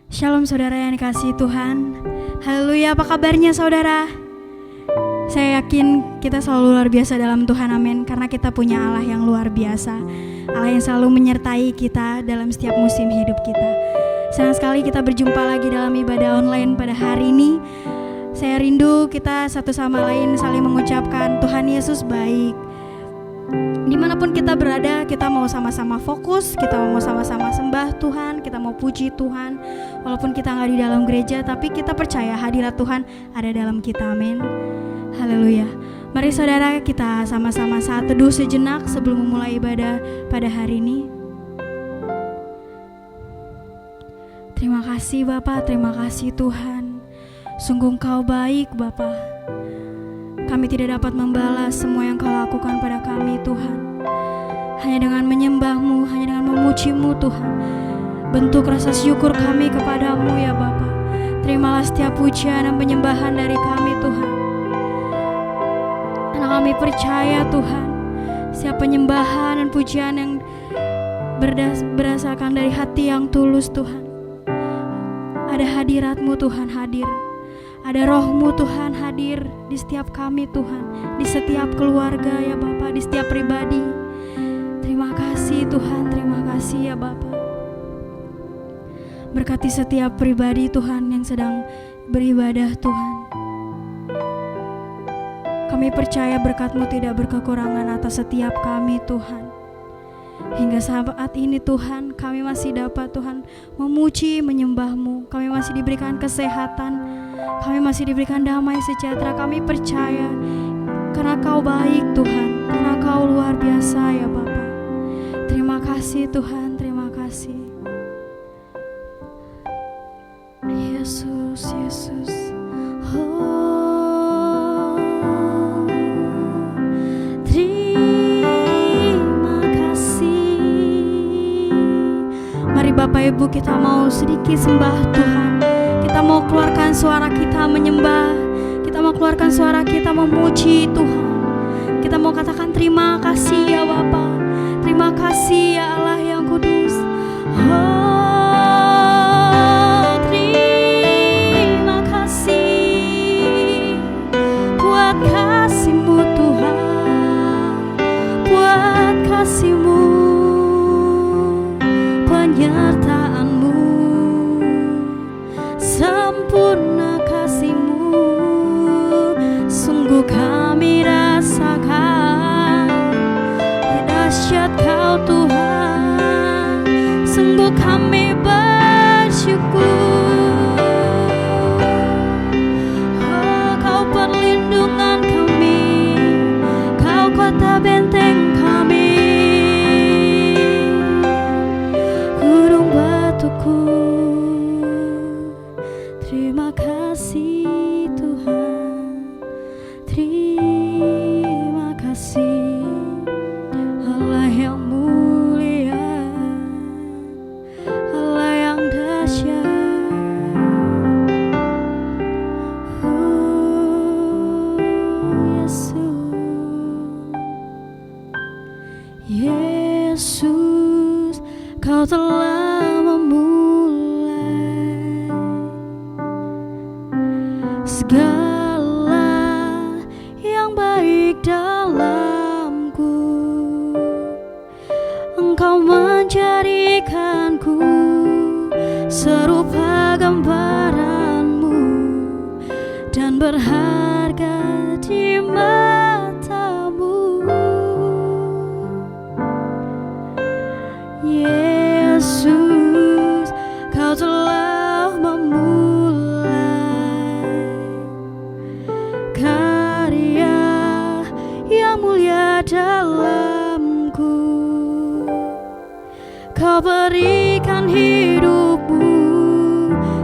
Shalom saudara yang dikasihi Tuhan. Haleluya, apa kabarnya saudara? Saya yakin kita selalu luar biasa dalam Tuhan, amin. Karena kita punya Allah yang luar biasa, Allah yang selalu menyertai kita dalam setiap musim hidup kita. Senang sekali kita berjumpa lagi dalam ibadah online pada hari ini. Saya rindu kita satu sama lain saling mengucapkan Tuhan Yesus baik. Dimanapun kita berada, kita mau sama-sama fokus, kita mau sama-sama sembah Tuhan, kita mau puji Tuhan. Walaupun kita gak di dalam gereja, tapi kita percaya hadirat Tuhan ada dalam kita, amin. Haleluya. Mari saudara, kita sama-sama saat teduh sejenak sebelum memulai ibadah pada hari ini. Terima kasih Bapa, terima kasih Tuhan. Sungguh Engkau baik Bapa. Kami tidak dapat membalas semua yang Kau lakukan pada kami Tuhan. Hanya dengan menyembah-Mu, hanya dengan memuji-Mu Tuhan. Bentuk rasa syukur kami kepadamu ya Bapa. Terimalah setiap pujian dan penyembahan dari kami Tuhan. Karena kami percaya Tuhan, setiap penyembahan dan pujian yang berdasarkan dari hati yang tulus Tuhan. Ada hadirat-Mu Tuhan hadir. Ada roh-Mu Tuhan hadir di setiap kami Tuhan, di setiap keluarga ya Bapa, di setiap pribadi. Terima kasih Tuhan, terima kasih ya Bapa. Berkati setiap pribadi Tuhan yang sedang beribadah Tuhan. Kami percaya berkat-Mu tidak berkekurangan atas setiap kami Tuhan. Hingga saat ini Tuhan, kami masih dapat Tuhan memuji, menyembah-Mu. Kami masih diberikan kesehatan, kami masih diberikan damai sejahtera. Kami percaya karena Kau baik Tuhan, karena Kau luar biasa ya Bapa. Terima kasih Tuhan, terima kasih. Yesus, Yesus. Oh, terima kasih. Mari Bapak Ibu, kita mau sedikit sembah Tuhan. Kita mau keluarkan suara kita menyembah. Kita mau keluarkan suara kita memuji Tuhan. Kita mau katakan terima kasih ya Bapa. Terima kasih ya Allah yang kudus. Oh, terima kasih buat kasih-Mu Tuhan, buat kasih-Mu, penyertaan-Mu, sempurna kasih-Mu. Sungguh kami rasakan dahsyat Kau Tuhan. Sungguh kami bersyukur. Oh, Kau perlindungan kami, Kau kota benteng kami, gunung batuku. Terima kasih Tuhan, terima kasih Allah yang mulia, Allah yang dahsyat. Yesus, Kau telah memulai segala yang baik dalamku. Engkau menjadikanku serupa gambaran-Mu dan berharga di mata-Mu. Yesus, Kau telah memulai karya yang mulia dalamku. Kau berikan hidup-Mu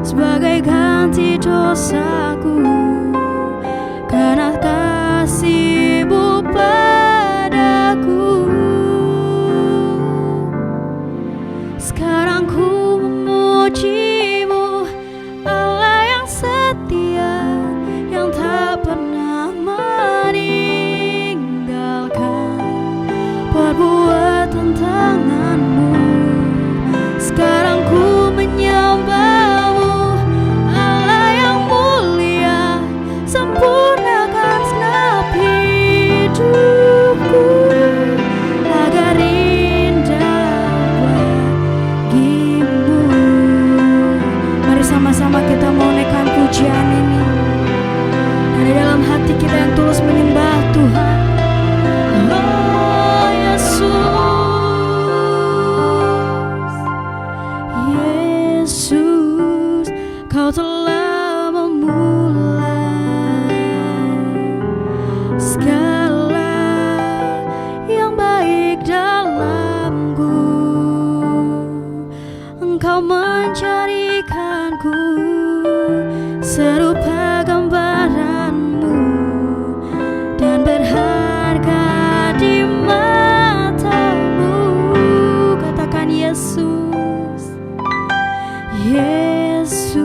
sebagai ganti dosaku. Karena kasih-Mu padaku, sekarang ku memuji-Mu, Allah yang setia, yang tak pernah meninggalkan perbuatan tangan-Mu. Sekarang ku menyembah-Mu, Kau telah memulai segala yang baik dalamku. Engkau mencarikanku serupa gambaranmu dan berharga di matamu. Katakan Yesus, Yesus,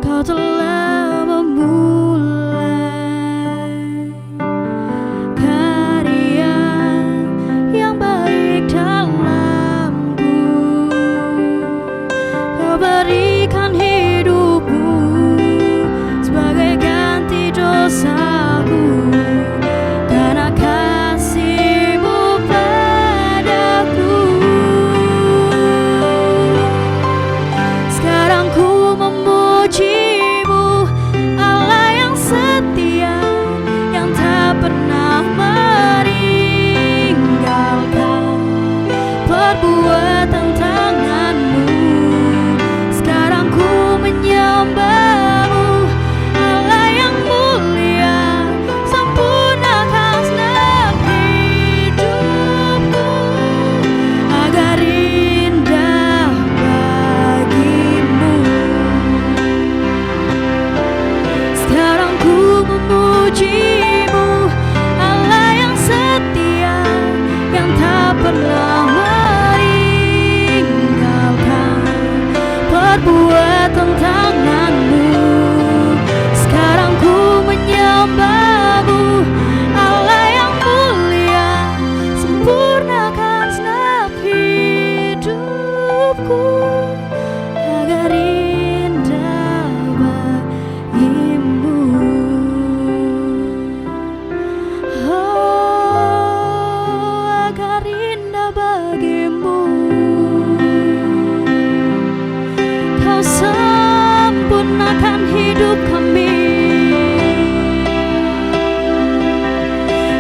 kau telah memulai karya yang baik dalamku. Kau berikan hidupmu sebagai ganti dosaku karena kasih-Mu padaku. Sekarang ku memuji-Mu, Allah yang setia, yang tak pernah meninggalkan perbuatan tangan-Mu. Sekarang ku menyembah-Mu, Allah yang mulia, sempurnakan segenap hidupku agar indah bagimu. Sekarang ku memuji-Mu, Allah yang setia, yang tak pernah meninggalkan perbuatan tangan-Mu. Sekarang ku menyembah-Mu, Allah yang mulia, sempurnakan segenap hidupku agar indah bagimu. Oh, agar indah bagimu. Kau sempurnakan hidup kami.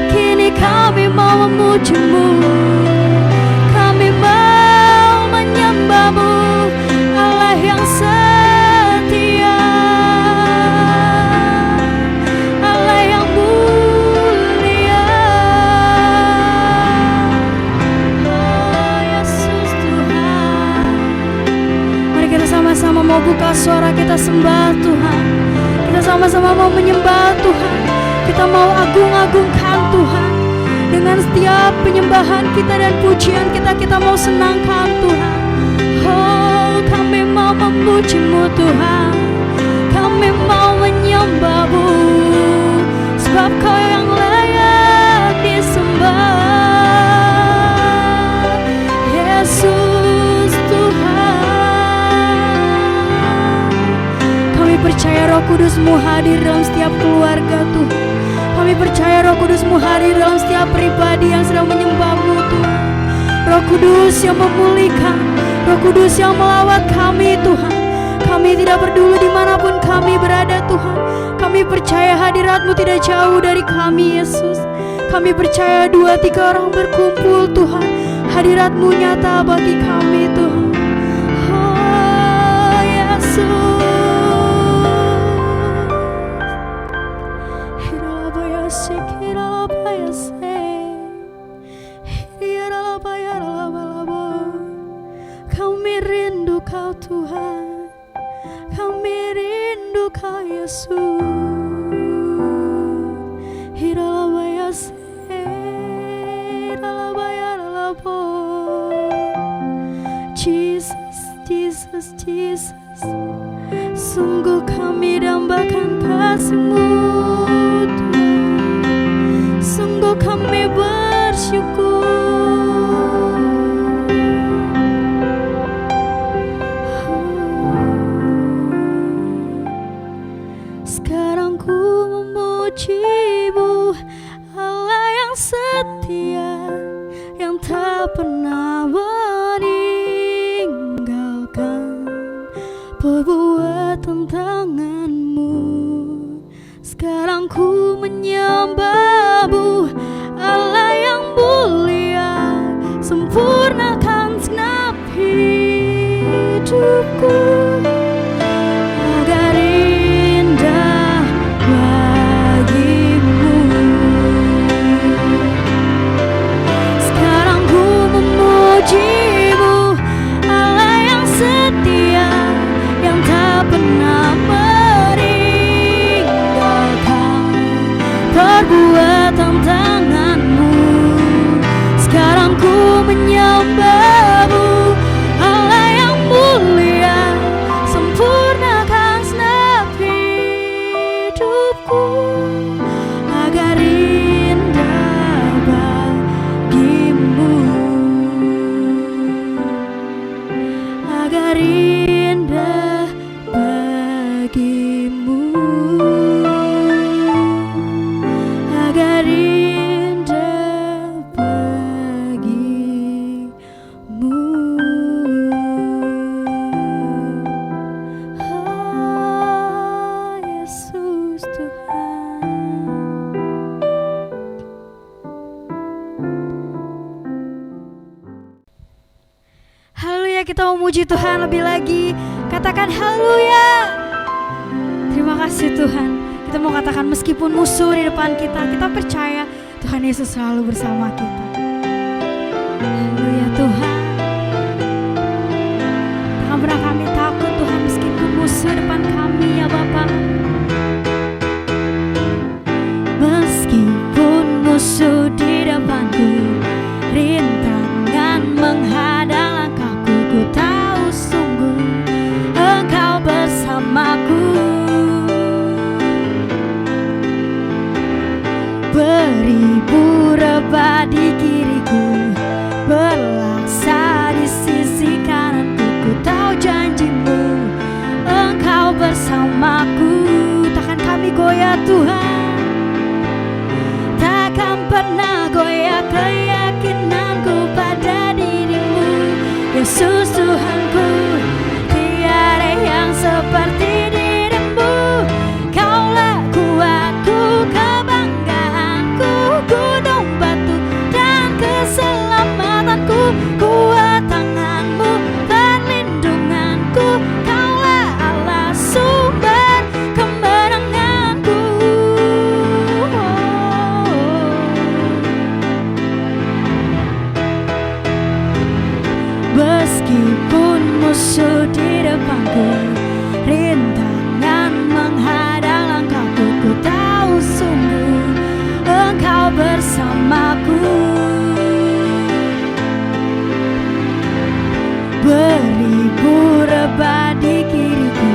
Kini kami mau memuji-Mu, kami mau menyembah-Mu, Allah yang setia, Allah yang mulia. Oh Yesus Tuhan, mari kita sama-sama mau buka suara kita sembah Tuhan. Kita sama-sama mau menyembah Tuhan. Kita mau agung-agungkan Tuhan. Dengan setiap penyembahan kita dan pujian kita, kita mau senangkan Tuhan. Oh, kami mau memuji-Mu Tuhan. Kami mau menyembah-Mu, sebab Kau yang layak disembah. Yesus Tuhan, kami percaya Roh Kudus-Mu hadir dalam setiap keluarga Tuhan. Kami percaya Roh Kudus-Mu hadir dalam setiap pribadi yang sedang menyembah-Mu Tuhan. Roh Kudus yang memulihkan, Roh Kudus yang melawat kami Tuhan. Kami tidak peduli dimanapun kami berada Tuhan. Kami percaya hadirat-Mu tidak jauh dari kami Yesus. Kami percaya 2-3 orang berkumpul Tuhan, hadirat-Mu nyata bagi kami Tuhan. Oh Yesus, kami rindu Kau Tuhan, kami rindu Kau Yesus. Jesus, Jesus, Jesus, sungguh kami dambakan kasih-Mu Tuhan. Sungguh kami bersyukur. Sekarang ku memuji-Mu, Allah yang setia, yang tak pernah meninggalkan perbuatan tangan-Mu. Sekarang ku menyembah-Mu, Allah yang mulia, sempurnakan segenap hidupku agar indah bagimu, agar indah bagimu. Oh Yesus Tuhan. Haleluya, kita memuji Tuhan lebih lagi. Katakan haleluya. Terima kasih Tuhan. Kita mau katakan meskipun musuh di depan kita, kita percaya Tuhan Yesus selalu bersama kita. Haleluya Tuhan. Jangan pernah kami takut Tuhan, meskipun musuh depan kami ya Bapa. Meskipun musuh di depanku, rintangan menghadang langkahku, ku tahu sungguh Engkau bersamaku. Beribu rebah di kiriku, berlaksa di sisi kananku, ku tahu janji-Mu Engkau bersamaku. Takkan kami goyah Tuhan, takkan pernah goyah keyakinanku pada diri-Mu Yesus Tuhanku. Tiada yang seperti diri-Mu, Kaulah kuatku, kebanggaanku, gunung batu dan keselamatanku, kuat tangan-Mu, perlindunganku, Kaulah Allah sumber kemenanganku. Meskipun musuh di depanku, rintangan menghadang langkahku, ku tahu sungguh Engkau bersamaku. Beribu rebah di kiriku,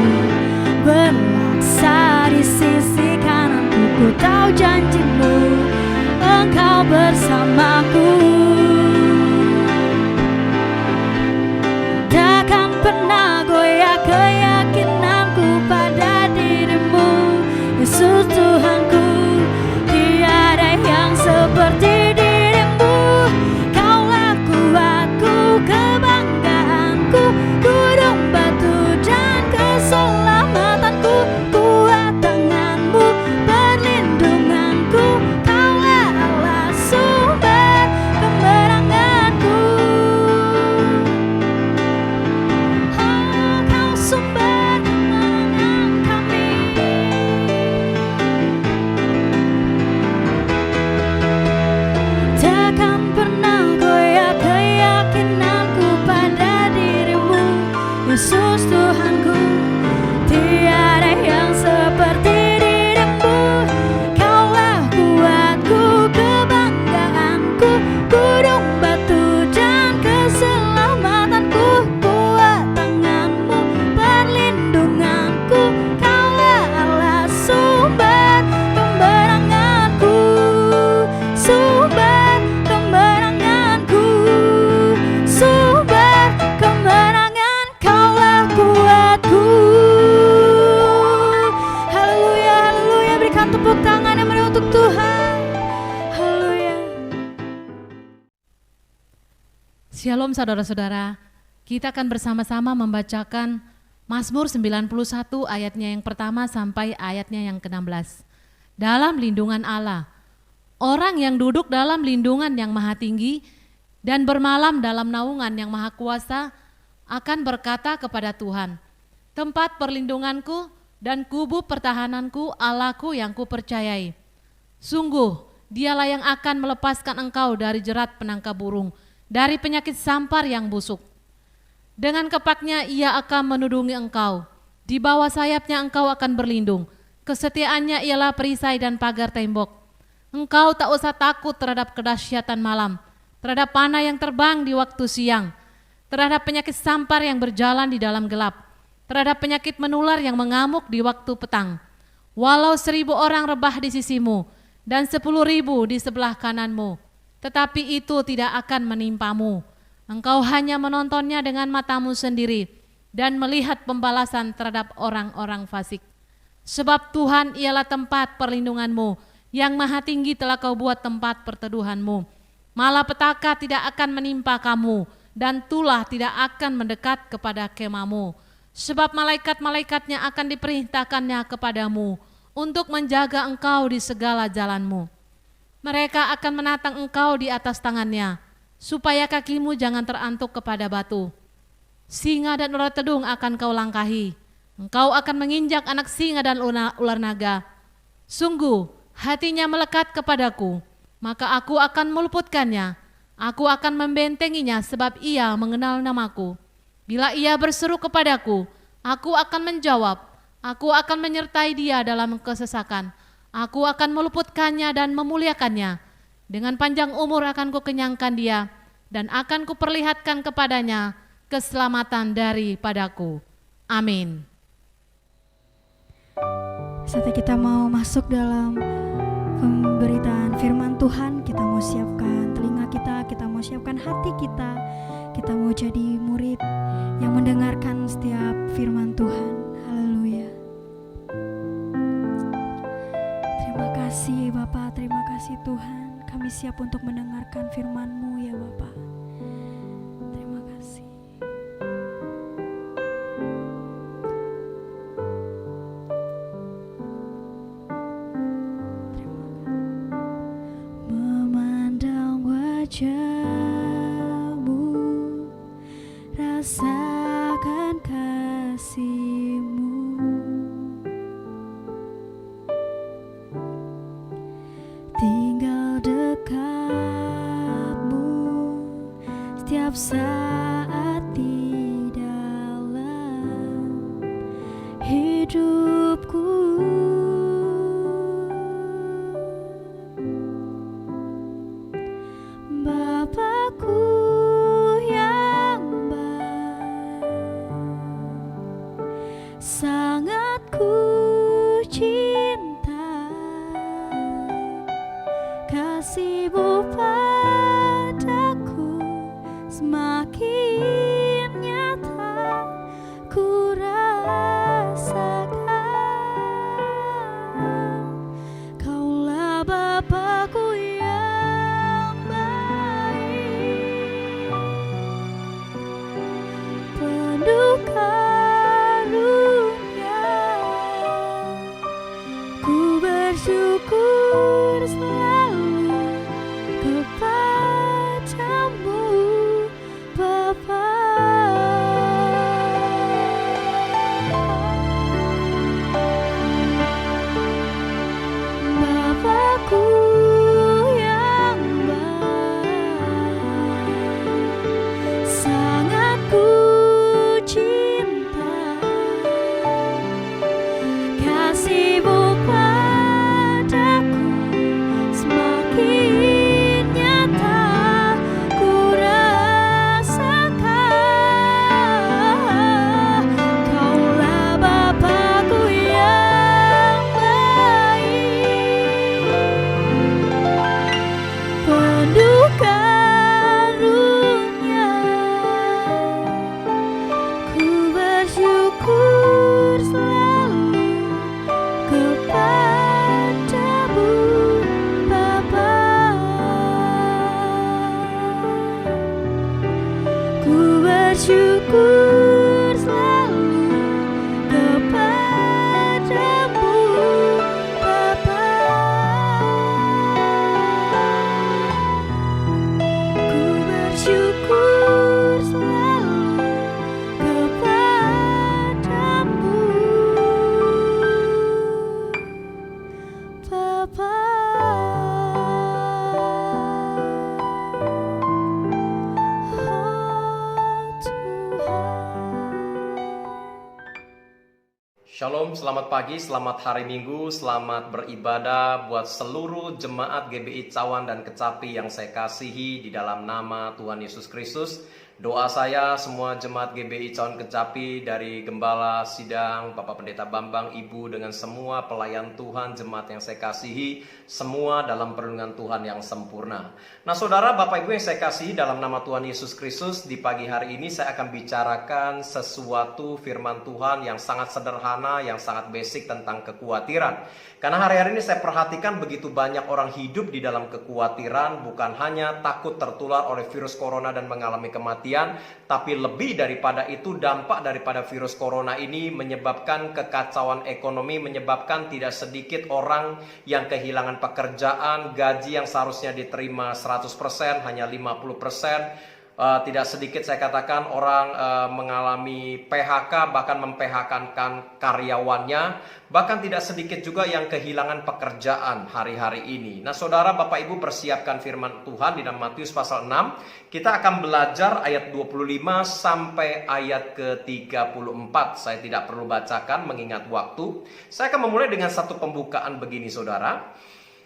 berlaksa di sisi kananku, ku tahu janji-Mu Engkau bersamaku. Takkan pernah goyah keyakinanku pada diri-Mu Yesus Tuhanku. Tiada yang seperti diri-Mu, Kaulah kuatku, kebanggaanku, gunung batu dan keselamatanku, kuat tangan-Mu, perlindunganku, Kaulah Allah sumber kemenanganku. Oh, Kau sumber kemenangan kami. Takkan pernah goyah keyakinanku pada diri-Mu Yesus Tuhanku. Tiada yang seperti diri-Mu, Kaulah kuatku, kebanggaanku, gunung batu dan keselamatanku, kuat tangan-Mu, perlindunganku, Kaulah Allah sumber kemenanganku, sumber kemenanganku, sumber kemenangan, Kaulah kuatku. Haleluya, haleluya, berikan tepuk tangan yang meriah untuk Tuhan. Haleluya. Shalom saudara-saudara, kita akan bersama-sama membacakan Mazmur 91 ayatnya yang pertama sampai ayatnya yang ke-16. Dalam lindungan Allah, orang yang duduk dalam lindungan yang maha tinggi dan bermalam dalam naungan yang maha kuasa akan berkata kepada Tuhan, tempat perlindunganku dan kubu pertahananku, Allahku yang kupercayai. Sungguh, Dialah yang akan melepaskan engkau dari jerat penangkap burung, dari penyakit sampar yang busuk. Dengan kepaknya Ia akan menudungi engkau, di bawah sayapnya engkau akan berlindung. Kesetiaannya ialah perisai dan pagar tembok. Engkau tak usah takut terhadap kedahsyatan malam, terhadap panah yang terbang di waktu siang, terhadap penyakit sampar yang berjalan di dalam gelap, terhadap penyakit menular yang mengamuk di waktu petang. Walau 1.000 orang rebah di sisimu dan 10.000 di sebelah kananmu, tetapi itu tidak akan menimpamu. Engkau hanya menontonnya dengan matamu sendiri. dan melihat pembalasan terhadap orang-orang fasik. Sebab Tuhan ialah tempat perlindunganmu, yang maha tinggi telah kau buat tempat perteduhanmu. Malapetaka tidak akan menimpa kamu, dan tulah tidak akan mendekat kepada kemahmu. Sebab malaikat-malaikatnya akan diperintahkannya kepadamu, untuk menjaga engkau di segala jalanmu. Mereka akan menatang engkau di atas tangannya, supaya kakimu jangan terantuk kepada batu. Singa dan ular tedung akan kau langkahi. Engkau akan menginjak anak singa dan ular naga. Sungguh, hatinya melekat kepadaku, maka aku akan meluputkannya. Aku akan membentenginya sebab ia mengenal namaku. Bila ia berseru kepadaku, aku akan menjawab. Aku akan menyertai dia dalam kesesakan. Aku akan meluputkannya dan memuliakannya. Dengan panjang umur akan kukenyangkan dia, dan akan kuperlihatkan kepadanya keselamatan daripadaku. Amin. Saatnya kita mau masuk dalam pemberitaan firman Tuhan. Kita mau siapkan telinga kita mau siapkan hati kita mau jadi murid yang mendengarkan setiap firman Tuhan. Haleluya. Terima kasih Bapa, terima kasih Tuhan. Kami siap untuk mendengarkan firman-Mu ya Bapa. Terima kasih. Memandang wajah-Mu, rasakan kasih-Mu, tinggal dekat-Mu setiap saat di dalam hidupku. Bapakku yang baik, sangat ku cinta, kasih-Mu padaku semakin nyata ku rasakan. Kaulah Bapakku yang baik, penuh karunia. Ku bersyukur selalu kepadamu Bapa. Bapakku yang baik, sangat ku cinta, kasih-Mu padaku semakin nyata ku rasakan. Kaulah Bapakku yang baik, penuh karunia. Ku bersyukur selalu kepadamu Bapa. Ku bersyukur selalu kepadamu Bapa. Ku bersyukur selalu kepadamu Bapa. Oh Tuhan. Shalom, selamat pagi, selamat hari Minggu, selamat beribadah buat seluruh jemaat GBI Cawan dan Kecapi yang saya kasihi di dalam nama Tuhan Yesus Kristus. Doa saya semua jemaat GBI Cawan Kecapi dari Gembala Sidang, Bapak Pendeta Bambang, Ibu dengan semua pelayan Tuhan, jemaat yang saya kasihi, semua dalam perlindungan Tuhan yang sempurna. Nah saudara, Bapak Ibu yang saya kasihi, dalam nama Tuhan Yesus Kristus, di pagi hari ini saya akan bicarakan sesuatu firman Tuhan yang sangat sederhana, yang sangat basic tentang kekhawatiran. Karena hari-hari ini saya perhatikan begitu banyak orang hidup di dalam kekhawatiran, bukan hanya takut tertular oleh virus corona dan mengalami kematian, tapi lebih daripada itu dampak daripada virus corona ini menyebabkan kekacauan ekonomi, menyebabkan tidak sedikit orang yang kehilangan pekerjaan, gaji yang seharusnya diterima 100% hanya 50%. Tidak sedikit saya katakan orang mengalami PHK, bahkan memphk-kan karyawannya. Bahkan tidak sedikit juga yang kehilangan pekerjaan hari-hari ini. Nah saudara, Bapak Ibu persiapkan firman Tuhan di dalam Matius pasal 6. Kita akan belajar ayat 25 sampai ayat ke-34. Saya tidak perlu bacakan mengingat waktu. Saya akan memulai dengan satu pembukaan begini saudara.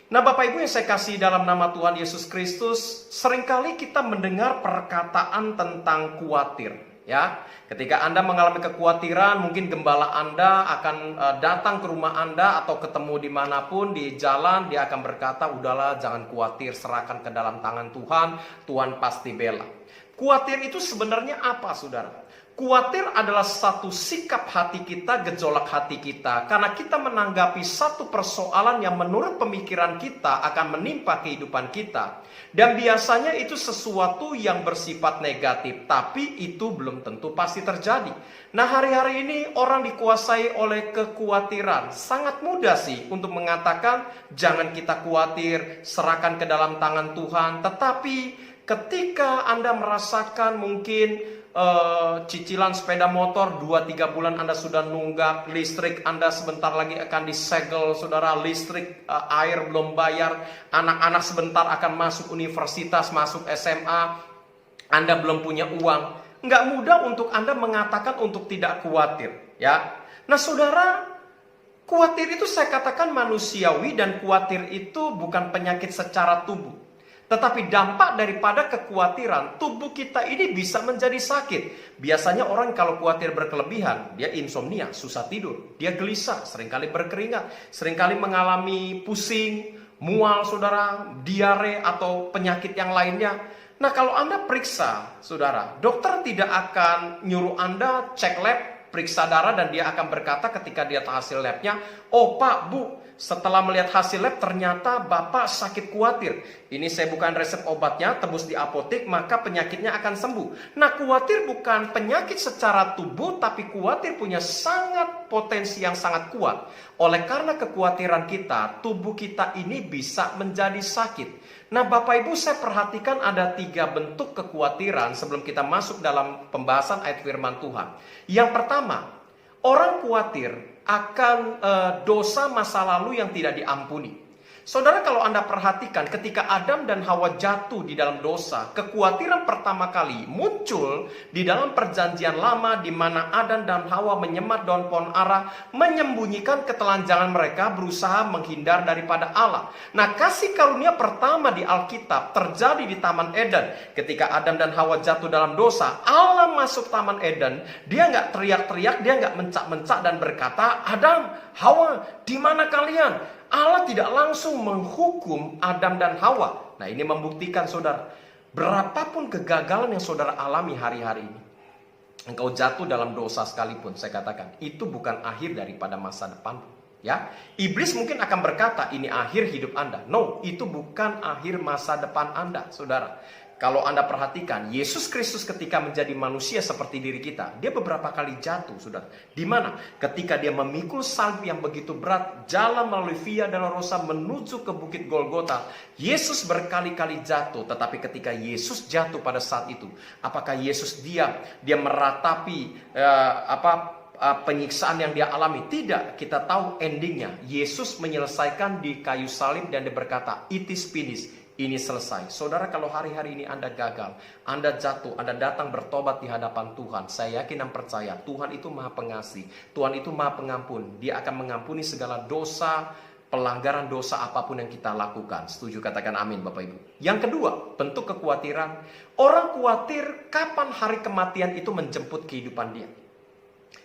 Nah Bapak Ibu yang saya kasih dalam nama Tuhan Yesus Kristus, seringkali kita mendengar perkataan tentang khawatir. Ya, ketika Anda mengalami kekhawatiran, mungkin gembala Anda akan datang ke rumah Anda atau ketemu dimanapun di jalan, dia akan berkata, udahlah jangan khawatir, serahkan ke dalam tangan Tuhan, Tuhan pasti bela. Khawatir itu sebenarnya apa saudara? Khawatir adalah satu sikap hati kita, gejolak hati kita. Karena kita menanggapi satu persoalan yang menurut pemikiran kita akan menimpa kehidupan kita. Dan biasanya itu sesuatu yang bersifat negatif. Tapi itu belum tentu pasti terjadi. Nah hari-hari ini orang dikuasai oleh kekhawatiran. Sangat mudah sih untuk mengatakan jangan kita khawatir, serahkan ke dalam tangan Tuhan. Tetapi ketika Anda merasakan mungkin cicilan sepeda motor 2-3 bulan Anda sudah nunggak, listrik Anda sebentar lagi akan disegel saudara, listrik, air belum bayar, anak-anak sebentar akan masuk universitas, masuk SMA, Anda belum punya uang. Nggak mudah untuk Anda mengatakan untuk tidak khawatir ya. Nah saudara, khawatir itu saya katakan manusiawi, dan khawatir itu bukan penyakit secara tubuh. Tetapi dampak daripada kekhawatiran, tubuh kita ini bisa menjadi sakit. Biasanya orang kalau khawatir berkelebihan, dia insomnia, susah tidur, dia gelisah, seringkali berkeringat, seringkali mengalami pusing, mual saudara, diare atau penyakit yang lainnya. Nah kalau Anda periksa saudara, dokter tidak akan nyuruh Anda cek lab, periksa darah, dan dia akan berkata ketika dia hasil labnya, oh Pak, Bu, setelah melihat hasil lab ternyata Bapak sakit khawatir. Ini saya bukan resep obatnya, tebus di apotek, maka penyakitnya akan sembuh. Nah khawatir bukan penyakit secara tubuh, tapi khawatir punya potensi yang sangat kuat. Oleh karena kekhawatiran kita, tubuh kita ini bisa menjadi sakit. Nah Bapak Ibu, saya perhatikan ada 3 bentuk kekhawatiran sebelum kita masuk dalam pembahasan ayat firman Tuhan. Yang pertama, orang khawatir akan dosa masa lalu yang tidak diampuni. Saudara, kalau Anda perhatikan ketika Adam dan Hawa jatuh di dalam dosa, kekhawatiran pertama kali muncul di dalam perjanjian lama, di mana Adam dan Hawa menyemat daun pohon ara, menyembunyikan ketelanjangan mereka, berusaha menghindar daripada Allah. Nah, kasih karunia pertama di Alkitab terjadi di Taman Eden. Ketika Adam dan Hawa jatuh dalam dosa, Allah masuk Taman Eden. Dia nggak teriak-teriak, dia nggak mencak-mencak dan berkata, Adam, Hawa, di mana kalian? Allah tidak langsung menghukum Adam dan Hawa. Nah ini membuktikan saudara, berapapun kegagalan yang saudara alami hari-hari ini, engkau jatuh dalam dosa sekalipun, saya katakan itu bukan akhir daripada masa depan. Ya, iblis mungkin akan berkata ini akhir hidup Anda. No, itu bukan akhir masa depan Anda, saudara. Kalau Anda perhatikan, Yesus Kristus ketika menjadi manusia seperti diri kita, dia beberapa kali jatuh, saudara. Di mana? Ketika dia memikul salib yang begitu berat, jalan melalui Via Dolorosa menuju ke Bukit Golgota, Yesus berkali-kali jatuh. Tetapi ketika Yesus jatuh pada saat itu, apakah Yesus diam? Dia meratapi penyiksaan yang dia alami? Tidak. Kita tahu endingnya. Yesus menyelesaikan di kayu salib dan dia berkata, "It is finished." Ini selesai. Saudara, kalau hari-hari ini Anda gagal, Anda jatuh, Anda datang bertobat di hadapan Tuhan, saya yakin dan percaya Tuhan itu Maha Pengasih, Tuhan itu Maha Pengampun. Dia akan mengampuni segala dosa pelanggaran dosa apapun yang kita lakukan. Setuju, katakan amin Bapak Ibu. Yang kedua, bentuk kekhawatiran. Orang khawatir kapan hari kematian itu menjemput kehidupan dia.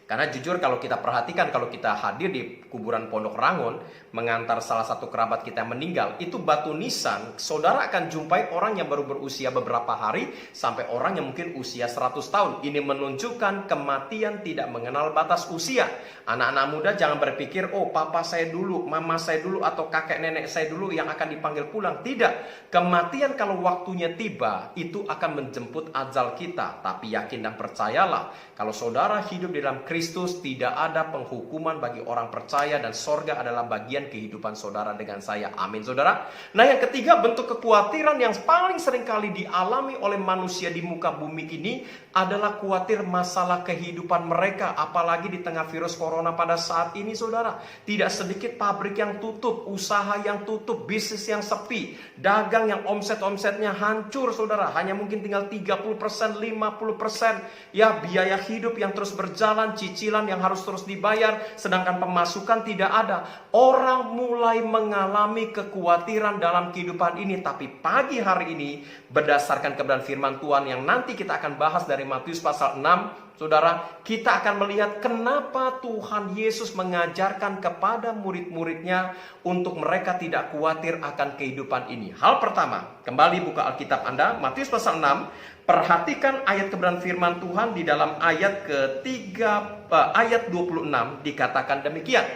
Karena jujur kalau kita perhatikan, kalau kita hadir di kuburan Pondok Rangon, mengantar salah satu kerabat kita yang meninggal, itu batu nisan, saudara akan jumpai orang yang baru berusia beberapa hari, sampai orang yang mungkin usia 100 tahun. Ini menunjukkan kematian tidak mengenal batas usia. Anak-anak muda jangan berpikir, oh papa saya dulu, mama saya dulu, atau kakek nenek saya dulu yang akan dipanggil pulang. Tidak, kematian kalau waktunya tiba, itu akan menjemput ajal kita. Tapi yakin dan percayalah, kalau saudara hidup di dalam Kristus, tidak ada penghukuman bagi orang percaya, dan sorga adalah bagian kehidupan saudara dengan saya. Amin saudara. Nah yang ketiga, bentuk kekhawatiran yang paling sering kali dialami oleh manusia di muka bumi ini adalah khawatir masalah kehidupan mereka. Apalagi di tengah virus corona pada saat ini saudara. Tidak sedikit pabrik yang tutup, usaha yang tutup, bisnis yang sepi, dagang yang omset-omsetnya hancur saudara. Hanya mungkin tinggal 30%, 50%. Ya, biaya hidup yang terus berjalan, cicilan yang harus terus dibayar, sedangkan pemasukan tidak ada. Orang mulai mengalami kekhawatiran dalam kehidupan ini. Tapi pagi hari ini, berdasarkan kebenaran firman Tuhan yang nanti kita akan bahas dari Matius pasal 6, saudara, kita akan melihat kenapa Tuhan Yesus mengajarkan kepada murid-muridnya untuk mereka tidak khawatir akan kehidupan ini. Hal pertama, kembali buka Alkitab Anda, Matius pasal 6. Perhatikan ayat kebenaran firman Tuhan di dalam ayat ayat 26 dikatakan demikian.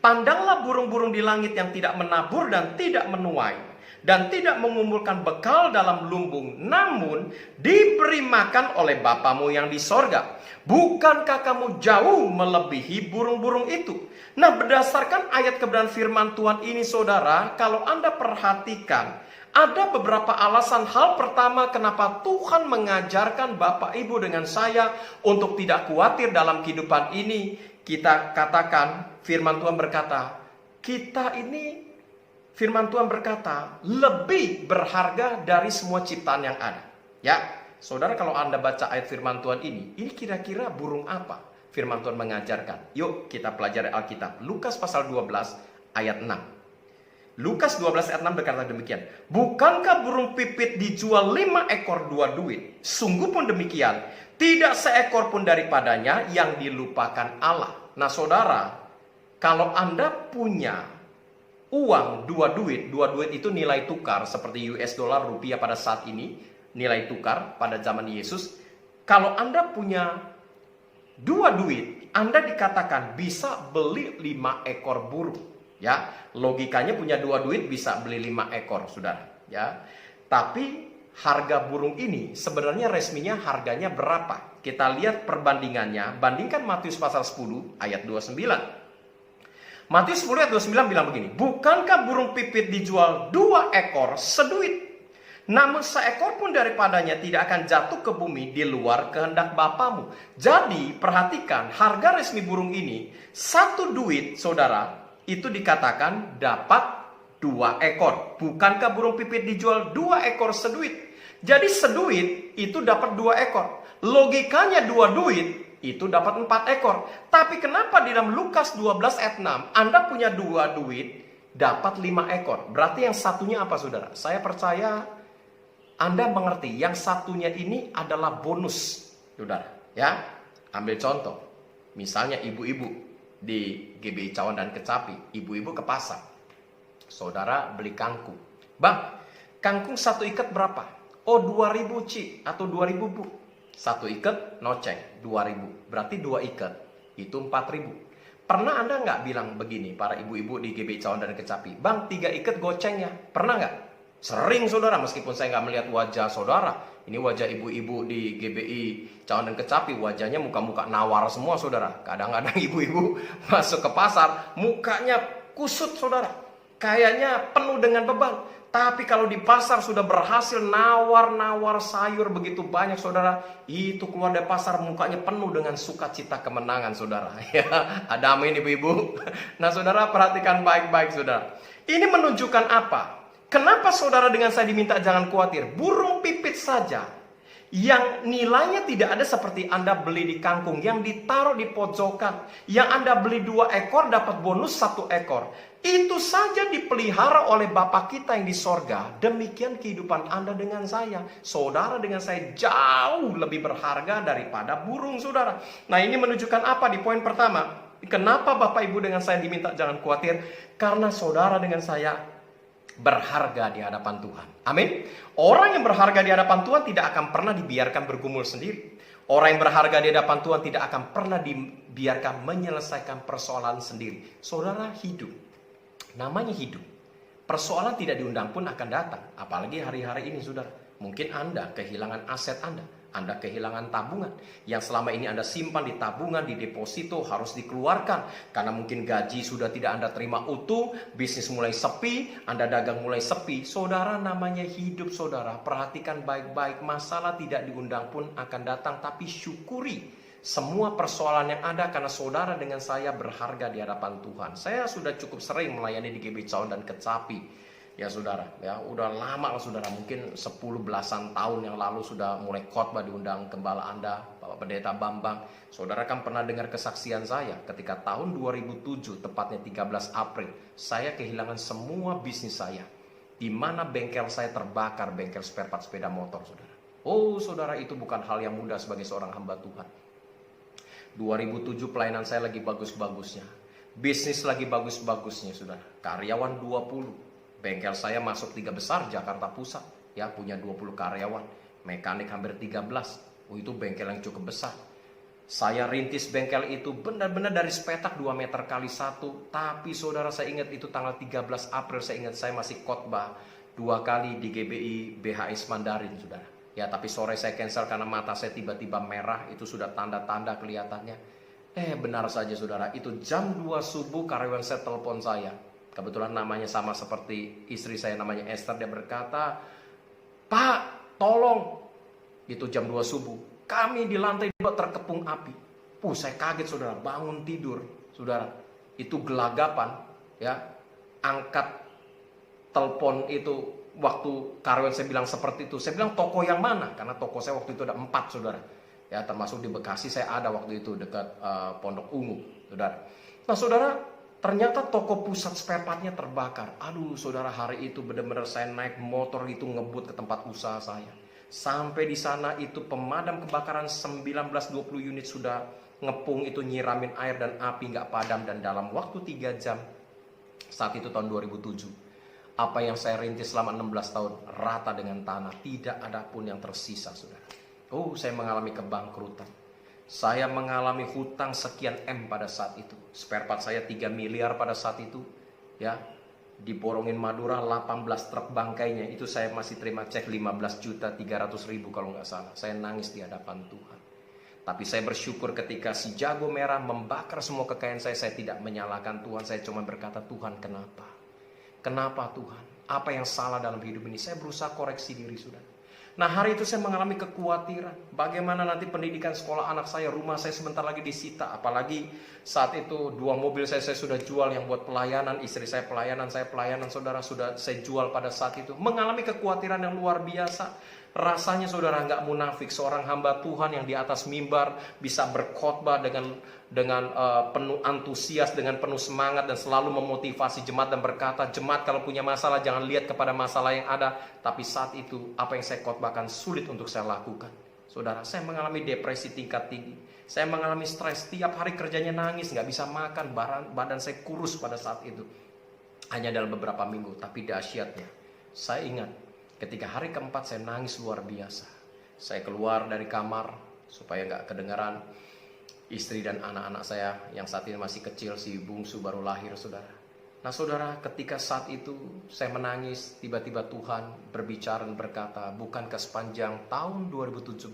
Pandanglah burung-burung di langit yang tidak menabur dan tidak menuai, dan tidak mengumpulkan bekal dalam lumbung, namun diberi makan oleh Bapamu yang di sorga. Bukankah kamu jauh melebihi burung-burung itu? Nah, berdasarkan ayat kebenaran firman Tuhan ini saudara, kalau Anda perhatikan, ada beberapa alasan. Hal pertama, kenapa Tuhan mengajarkan Bapak Ibu dengan saya untuk tidak khawatir dalam kehidupan ini. Kita katakan, firman Tuhan berkata, kita ini, firman Tuhan berkata, lebih berharga dari semua ciptaan yang ada. Ya, saudara, kalau Anda baca ayat firman Tuhan ini kira-kira burung apa? Firman Tuhan mengajarkan. Yuk kita pelajari Alkitab. Lukas pasal 12 ayat 6. Lukas 12 ayat 6 berkata demikian. Bukankah burung pipit dijual 5 ekor 2 duit? Sungguh pun demikian, tidak seekor pun daripadanya yang dilupakan Allah. Nah saudara, kalau Anda punya uang 2 duit itu nilai tukar seperti US dollar, rupiah pada saat ini, nilai tukar pada zaman Yesus. Kalau Anda punya 2 duit, Anda dikatakan bisa beli 5 ekor burung. Ya, logikanya punya 2 duit bisa beli 5 ekor, saudara. Ya, tapi harga burung ini sebenarnya resminya harganya berapa? Kita lihat perbandingannya. Bandingkan Matius pasal 10 ayat 29. Matius 10 ayat 29 bilang begini. Bukankah burung pipit dijual 2 ekor seduit? Namun seekor pun daripadanya tidak akan jatuh ke bumi di luar kehendak Bapamu. Jadi perhatikan, harga resmi burung ini 1 duit, saudara, itu dikatakan dapat 2 ekor. Bukankah burung pipit dijual 2 ekor seduit? Jadi seduit itu dapat 2 ekor. Logikanya 2 duit itu dapat 4 ekor. Tapi kenapa di dalam Lukas 12 ayat 6 Anda punya 2 duit dapat 5 ekor? Berarti yang satunya apa saudara? Saya percaya Anda mengerti, yang satunya ini adalah bonus, saudara. Ya, ambil contoh. Misalnya ibu-ibu di GBI Cawan dan Kecapi, ibu-ibu ke pasar, saudara beli kangkung. Bang, kangkung 1 ikat berapa? Oh 2.000 Ci, atau 2.000 Bu. 1 ikat noceng 2.000, berarti 2 ikat itu 4.000. Pernah Anda nggak bilang begini, para ibu-ibu di GBI Cawan dan Kecapi, Bang 3 ikat gocengnya, pernah nggak? Sering saudara, meskipun saya nggak melihat wajah saudara. Ini wajah ibu-ibu di GBI Cawan dan Kecapi, wajahnya muka-muka nawar semua saudara. Kadang-kadang ibu-ibu masuk ke pasar, mukanya kusut saudara, kayaknya penuh dengan beban. Tapi kalau di pasar sudah berhasil nawar-nawar sayur begitu banyak saudara, itu keluar dari pasar mukanya penuh dengan sukacita kemenangan saudara. Ya, ada amin ibu-ibu. Nah saudara, perhatikan baik-baik saudara. Ini menunjukkan apa? Kenapa saudara dengan saya diminta jangan khawatir? Burung pipit saja Yang nilainya tidak ada seperti Anda beli di kangkung, yang ditaruh di pojokan. Yang Anda beli 2 ekor dapat bonus 1 ekor. Itu saja dipelihara oleh Bapa kita yang di sorga. Demikian kehidupan Anda dengan saya. Saudara dengan saya jauh lebih berharga daripada burung, saudara. Nah, ini menunjukkan apa di poin pertama? Kenapa Bapak Ibu dengan saya diminta jangan khawatir? Karena saudara dengan saya berharga di hadapan Tuhan. Amin. Orang yang berharga di hadapan Tuhan tidak akan pernah dibiarkan bergumul sendiri. Orang yang berharga di hadapan Tuhan tidak akan pernah dibiarkan menyelesaikan persoalan sendiri. Saudara hidup. Namanya hidup. Persoalan tidak diundang pun akan datang. Apalagi hari-hari ini, saudara. Mungkin Anda kehilangan aset Anda. Anda kehilangan tabungan yang selama ini Anda simpan di tabungan, di deposito, harus dikeluarkan. Karena mungkin gaji sudah tidak Anda terima utuh, bisnis mulai sepi, Anda dagang mulai sepi. Saudara, namanya hidup, saudara. Perhatikan baik-baik, masalah tidak diundang pun akan datang. Tapi syukuri semua persoalan yang ada karena saudara dengan saya berharga di hadapan Tuhan. Saya sudah cukup sering melayani di GBI Caon dan Kecapi. Ya saudara, ya udah lama lah saudara, mungkin 10 belasan tahun yang lalu sudah mulai khotbah diundang gembala Anda, Bapak Pendeta Bambang. Saudara kan pernah dengar kesaksian saya ketika tahun 2007, tepatnya 13 April, saya kehilangan semua bisnis saya. Di mana bengkel saya terbakar, bengkel spare part sepeda motor, saudara. Oh saudara, itu bukan hal yang mudah sebagai seorang hamba Tuhan. 2007 pelayanan saya lagi bagus-bagusnya. Bisnis lagi bagus-bagusnya, saudara. Karyawan 20. Bengkel saya masuk 3 besar Jakarta Pusat, ya, punya 20 karyawan, mekanik hampir 13. Oh, itu bengkel yang cukup besar. Saya rintis bengkel itu benar-benar dari sepetak 2 meter kali 1. Tapi saudara, saya ingat itu tanggal 13 April, saya ingat saya masih khotbah 2 kali di GBI BHS Mandarin, saudara. Ya, tapi sore saya cancel karena mata saya tiba-tiba merah, itu sudah tanda-tanda kelihatannya. Benar saja saudara, itu jam 2 subuh karyawan saya telepon saya. Kebetulan namanya sama seperti istri saya, namanya Esther. Dia berkata, "Pak, tolong." Itu jam 2 subuh. Kami di lantai 2 terkepung api. Saya kaget saudara, bangun tidur. Saudara, itu gelagapan. Ya, angkat telepon itu waktu karyawan saya bilang seperti itu. Saya bilang, toko yang mana? Karena toko saya waktu itu ada 4 saudara. Ya, termasuk di Bekasi saya ada waktu itu dekat Pondok Ungu, saudara. Nah saudara, ternyata toko pusat spare partnya terbakar. Aduh saudara, hari itu benar-benar saya naik motor itu ngebut ke tempat usaha saya. Sampai di sana itu pemadam kebakaran 19-20 unit sudah ngepung itu, nyiramin air dan api nggak padam. Dan dalam waktu 3 jam, saat itu tahun 2007, apa yang saya rintis selama 16 tahun rata dengan tanah. Tidak ada pun yang tersisa saudara. Saya mengalami kebangkrutan. Saya mengalami hutang sekian M pada saat itu. Spare part saya 3 miliar pada saat itu. Ya, diborongin Madura 18 truk bangkainya. Itu saya masih terima cek 15.300.000 kalau nggak salah. Saya nangis di hadapan Tuhan. Tapi saya bersyukur ketika si jago merah membakar semua kekayaan saya tidak menyalahkan Tuhan. Saya cuma berkata, Tuhan kenapa? Kenapa Tuhan? Apa yang salah dalam hidup ini? Saya berusaha koreksi diri saudara. Nah hari itu saya mengalami kekhawatiran. Bagaimana nanti pendidikan sekolah anak saya, rumah saya sebentar lagi disita. Apalagi saat itu 2 mobil saya sudah jual yang buat pelayanan. Istri saya pelayanan saudara sudah saya jual pada saat itu. Mengalami kekhawatiran yang luar biasa. Rasanya saudara nggak munafik, seorang hamba Tuhan yang di atas mimbar bisa berkhotbah dengan penuh antusias, dengan penuh semangat dan selalu memotivasi jemaat dan berkata, jemaat kalau punya masalah jangan lihat kepada masalah yang ada. Tapi saat itu apa yang saya khotbahkan sulit untuk saya lakukan. Saudara, saya mengalami depresi tingkat tinggi. Saya mengalami stres, tiap hari kerjanya nangis, nggak bisa makan, badan saya kurus pada saat itu. Hanya dalam beberapa minggu, tapi dahsyatnya saya ingat ketika hari keempat saya nangis luar biasa. Saya keluar dari kamar supaya nggak kedengaran. Istri dan anak-anak saya yang saat ini masih kecil, si bungsu baru lahir saudara. Nah saudara, ketika saat itu saya menangis, tiba-tiba Tuhan berbicara dan berkata, bukankah sepanjang tahun 2017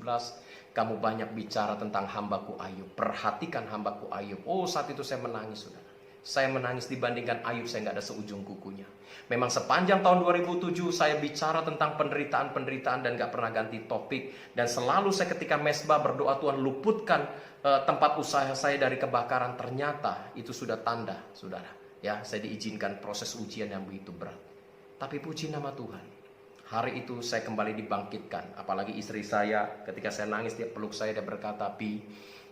kamu banyak bicara tentang hambaku Ayub? Perhatikan hambaku Ayub. Saat itu saya menangis saudara. Saya menangis dibandingkan Ayub, saya nggak ada seujung kukunya. Memang sepanjang tahun 2007 saya bicara tentang penderitaan-penderitaan dan gak pernah ganti topik. Dan selalu saya ketika mesbah berdoa, Tuhan luputkan tempat usaha saya dari kebakaran. Ternyata itu sudah tanda saudara. Ya, saya diizinkan proses ujian yang begitu berat. Tapi puji nama Tuhan, Hari itu saya kembali dibangkitkan. Apalagi istri saya, ketika saya nangis dia peluk saya, dia berkata, "Pi,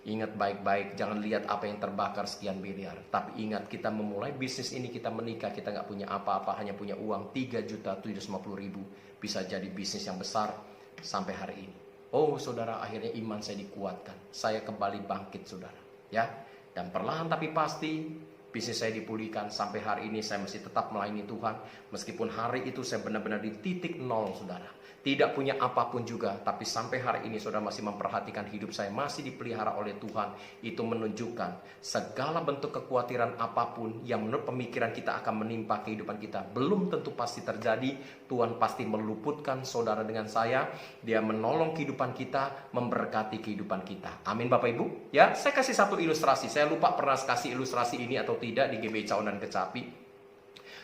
ingat baik-baik, jangan lihat apa yang terbakar sekian miliar. Tapi ingat, kita memulai bisnis ini, kita menikah, kita nggak punya apa-apa, hanya punya uang 3.750.000. Bisa jadi bisnis yang besar sampai hari ini." Oh saudara, akhirnya iman saya dikuatkan. Saya kembali bangkit saudara. Ya, dan perlahan tapi pasti bisnis saya dipulihkan. Sampai hari ini saya masih tetap melayani Tuhan. Meskipun hari itu saya benar-benar di titik nol saudara. Tidak punya apapun juga, tapi sampai hari ini saudara masih memperhatikan hidup saya masih dipelihara oleh Tuhan. Itu menunjukkan segala bentuk kekhawatiran apapun yang menurut pemikiran kita akan menimpa kehidupan kita, belum tentu pasti terjadi. Tuhan pasti meluputkan saudara dengan saya. Dia menolong kehidupan kita, memberkati kehidupan kita. Amin Bapak Ibu. Ya, saya kasih satu ilustrasi. Saya lupa pernah kasih ilustrasi ini atau tidak di GBI Caon dan Kecapi.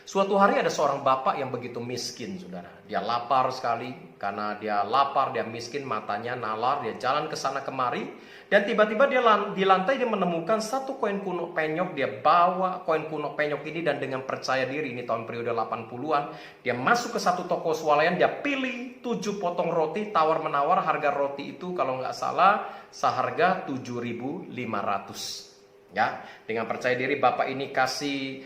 Suatu hari ada seorang bapak yang begitu miskin saudara. Dia lapar sekali. Karena dia lapar, dia miskin, matanya nalar. Dia jalan ke sana kemari. Dan tiba-tiba dia di lantai dia menemukan satu koin kuno penyok. Dia bawa koin kuno penyok ini dan dengan percaya diri, ini tahun periode 80-an. Dia masuk ke satu toko swalayan. Dia pilih 7 potong roti, tawar-menawar. Harga roti itu kalau nggak salah seharga 7.500. Ya, dengan percaya diri bapak ini kasih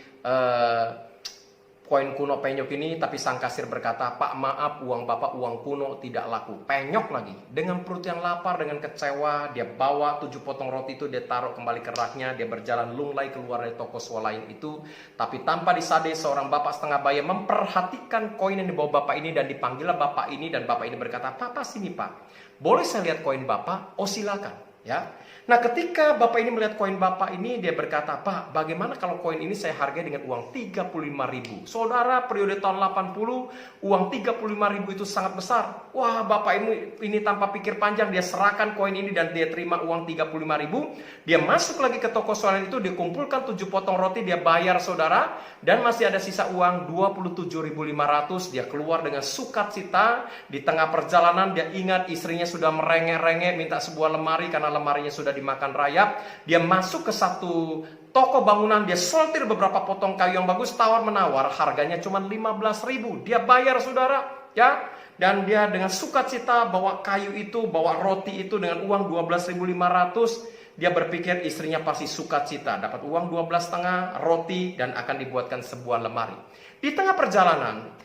koin kuno penyok ini, tapi sang kasir berkata, "Pak, maaf, uang bapak uang kuno tidak laku." Penyok lagi. Dengan perut yang lapar, dengan kecewa, dia bawa 7 potong roti itu, dia taruh kembali ke raknya, dia berjalan lunglai keluar dari toko swalayan itu. Tapi tanpa disadari seorang bapak setengah baya memperhatikan koin yang dibawa bapak ini dan dipanggillah bapak ini, dan bapak ini berkata, "Pak, sini Pak. Boleh saya lihat koin bapak?" "Oh silakan." Ya. Nah ketika bapak ini melihat koin bapak ini, dia berkata, "Pak, bagaimana kalau koin ini saya hargai dengan uang 35.000? Saudara, periode tahun 80, uang 35.000 itu sangat besar. Wah, bapak ini tanpa pikir panjang, dia serahkan koin ini dan dia terima uang 35.000. Dia masuk lagi ke toko swalayan itu, dia kumpulkan 7 potong roti, dia bayar saudara. Dan masih ada sisa uang 27.500. Dia keluar dengan sukacita. Di tengah perjalanan dia ingat istrinya sudah merengek-rengek minta sebuah lemari karena lemarinya sudah dimakan rayap. Dia masuk ke satu toko bangunan, dia sortir beberapa potong kayu yang bagus, tawar-menawar, harganya cuma 15.000. Dia bayar saudara, ya. Dan dia dengan sukacita bawa kayu itu, bawa roti itu dengan uang 12.500. Dia berpikir istrinya pasti sukacita, dapat uang 12,5 roti dan akan dibuatkan sebuah lemari. Di tengah perjalanan,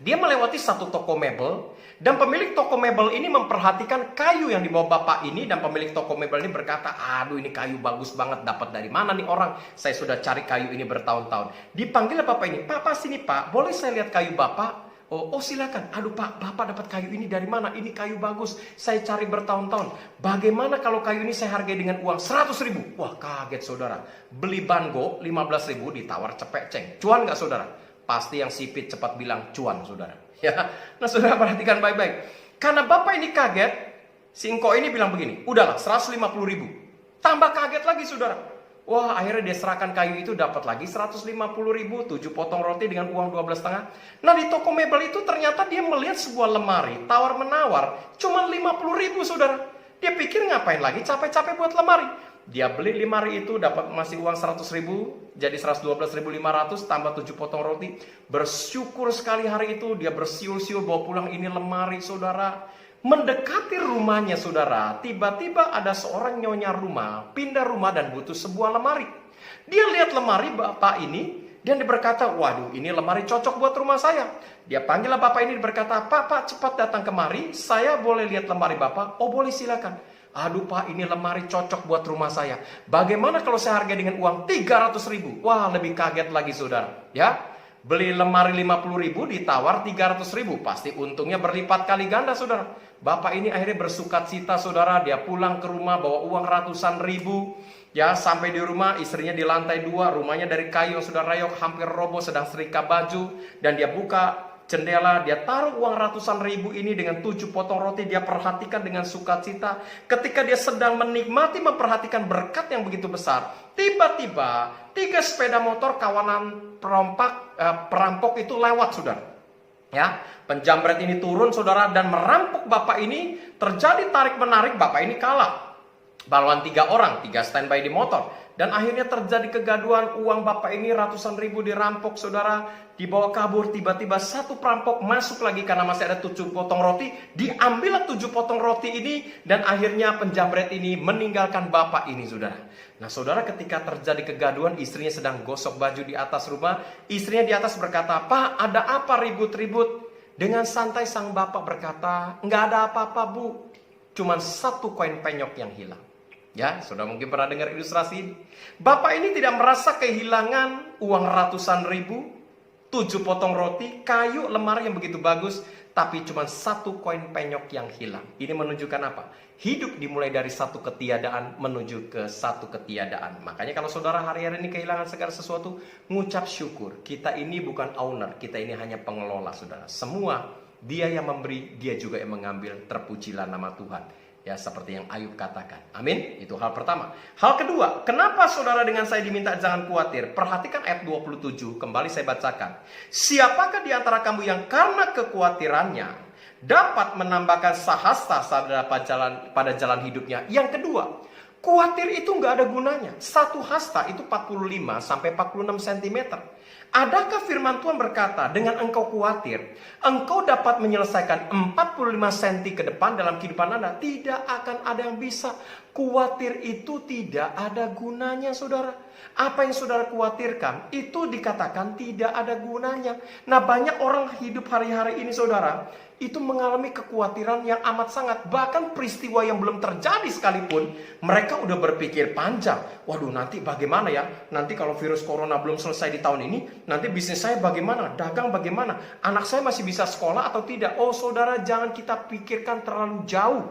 dia melewati satu toko mebel. Dan pemilik toko mebel ini memperhatikan kayu yang dibawa bapak ini. Dan pemilik toko mebel ini berkata, "Aduh, ini kayu bagus banget. Dapat dari mana nih orang? Saya sudah cari kayu ini bertahun-tahun." Dipanggil bapak ini, "Pak, sini Pak. Boleh saya lihat kayu bapak?" Oh silakan. "Aduh Pak, bapak dapat kayu ini dari mana? Ini kayu bagus. Saya cari bertahun-tahun. Bagaimana kalau kayu ini saya hargai dengan uang 100.000? Wah, kaget saudara. Beli bango 15.000 ditawar cepek ceng. Cuan nggak saudara? Pasti yang sipit cepat bilang cuan saudara. Ya, nah saudara perhatikan baik-baik. Karena bapak ini kaget, si engkau ini bilang begini, "Udahlah 150.000. Tambah kaget lagi saudara. Wah, akhirnya dia serahkan kayu itu, dapat lagi 150.000, 7 potong roti dengan uang 12,5. Nah di toko mebel itu ternyata dia melihat sebuah lemari, tawar-menawar, cuma 50.000 saudara. Dia pikir ngapain lagi capek-capek buat lemari. Dia beli lemari itu, dapat masih uang 100.000, jadi 112.500, tambah 7 potong roti. Bersyukur sekali hari itu, dia bersiul-siul bawa pulang ini lemari saudara. Mendekati rumahnya saudara, tiba-tiba ada seorang nyonya rumah, pindah rumah dan butuh sebuah lemari. Dia lihat lemari bapak ini, dan dia berkata, "Waduh, ini lemari cocok buat rumah saya." Dia panggillah bapak ini, berkata, Pak, cepat datang kemari, saya boleh lihat lemari bapak?" "Oh boleh silakan." "Aduh Pak, ini lemari cocok buat rumah saya. Bagaimana kalau saya hargai dengan uang 300.000? Wah, lebih kaget lagi saudara. Ya, beli lemari 50.000 ditawar 300.000. Pasti untungnya berlipat kali ganda saudara. Bapak ini akhirnya bersukacita saudara. Dia pulang ke rumah bawa uang ratusan ribu. Ya, sampai di rumah istrinya di lantai 2. Rumahnya dari kayu yang sudah rayok hampir roboh, sedang setrika baju. Dan dia buka jendela, dia taruh uang ratusan ribu ini dengan 7 potong roti. Dia perhatikan dengan sukacita. Ketika dia sedang menikmati, memperhatikan berkat yang begitu besar, tiba-tiba 3 sepeda motor kawanan perampok itu lewat saudara. Ya, penjamret ini turun saudara dan merampok bapak ini. Terjadi tarik menarik, bapak ini kalah. Balawan 3 orang, 3 standby di motor. Dan akhirnya terjadi kegaduhan, uang bapak ini ratusan ribu dirampok saudara, dibawa kabur. Tiba-tiba satu perampok masuk lagi karena masih ada 7 potong roti. Diambillah 7 potong roti ini dan akhirnya penjamret ini meninggalkan bapak ini saudara. Nah saudara, ketika terjadi kegaduhan, istrinya sedang gosok baju di atas rumah. Istrinya di atas berkata, "Pak, ada apa ribut-ribut?" Dengan santai sang bapak berkata, "Nggak ada apa-apa bu, cuman 1 koin penyok yang hilang." Ya, sudah mungkin pernah dengar ilustrasi ini. Bapak ini tidak merasa kehilangan uang ratusan ribu, 7 potong roti, kayu, lemari yang begitu bagus, tapi cuma 1 koin penyok yang hilang. Ini menunjukkan apa? Hidup dimulai dari satu ketiadaan menuju ke satu ketiadaan. Makanya kalau saudara hari-hari ini kehilangan segala sesuatu, ngucap syukur. Kita ini bukan owner, kita ini hanya pengelola saudara. Semua Dia yang memberi, Dia juga yang mengambil. Terpujilah nama Tuhan. Ya, seperti yang Ayub katakan. Amin. Itu hal pertama. Hal kedua, kenapa saudara dengan saya diminta jangan khawatir? Perhatikan ayat 27, kembali saya bacakan. Siapakah di antara kamu yang karena kekhawatirannya dapat menambahkan sahasta pada jalan hidupnya? Yang kedua, khawatir itu nggak ada gunanya. 1 hasta itu 45 sampai 46 cm. Adakah firman Tuhan berkata, dengan engkau khawatir, engkau dapat menyelesaikan 45 cm ke depan dalam kehidupan Anda? Tidak akan ada yang bisa. Khawatir itu tidak ada gunanya saudara. Apa yang saudara khawatirkan itu dikatakan tidak ada gunanya. Nah, banyak orang hidup hari-hari ini saudara, itu mengalami kekhawatiran yang amat sangat. Bahkan peristiwa yang belum terjadi sekalipun, mereka udah berpikir panjang. Waduh, nanti bagaimana ya? Nanti kalau virus corona belum selesai di tahun ini, nanti bisnis saya bagaimana? Dagang bagaimana? Anak saya masih bisa sekolah atau tidak? Oh saudara, jangan kita pikirkan terlalu jauh.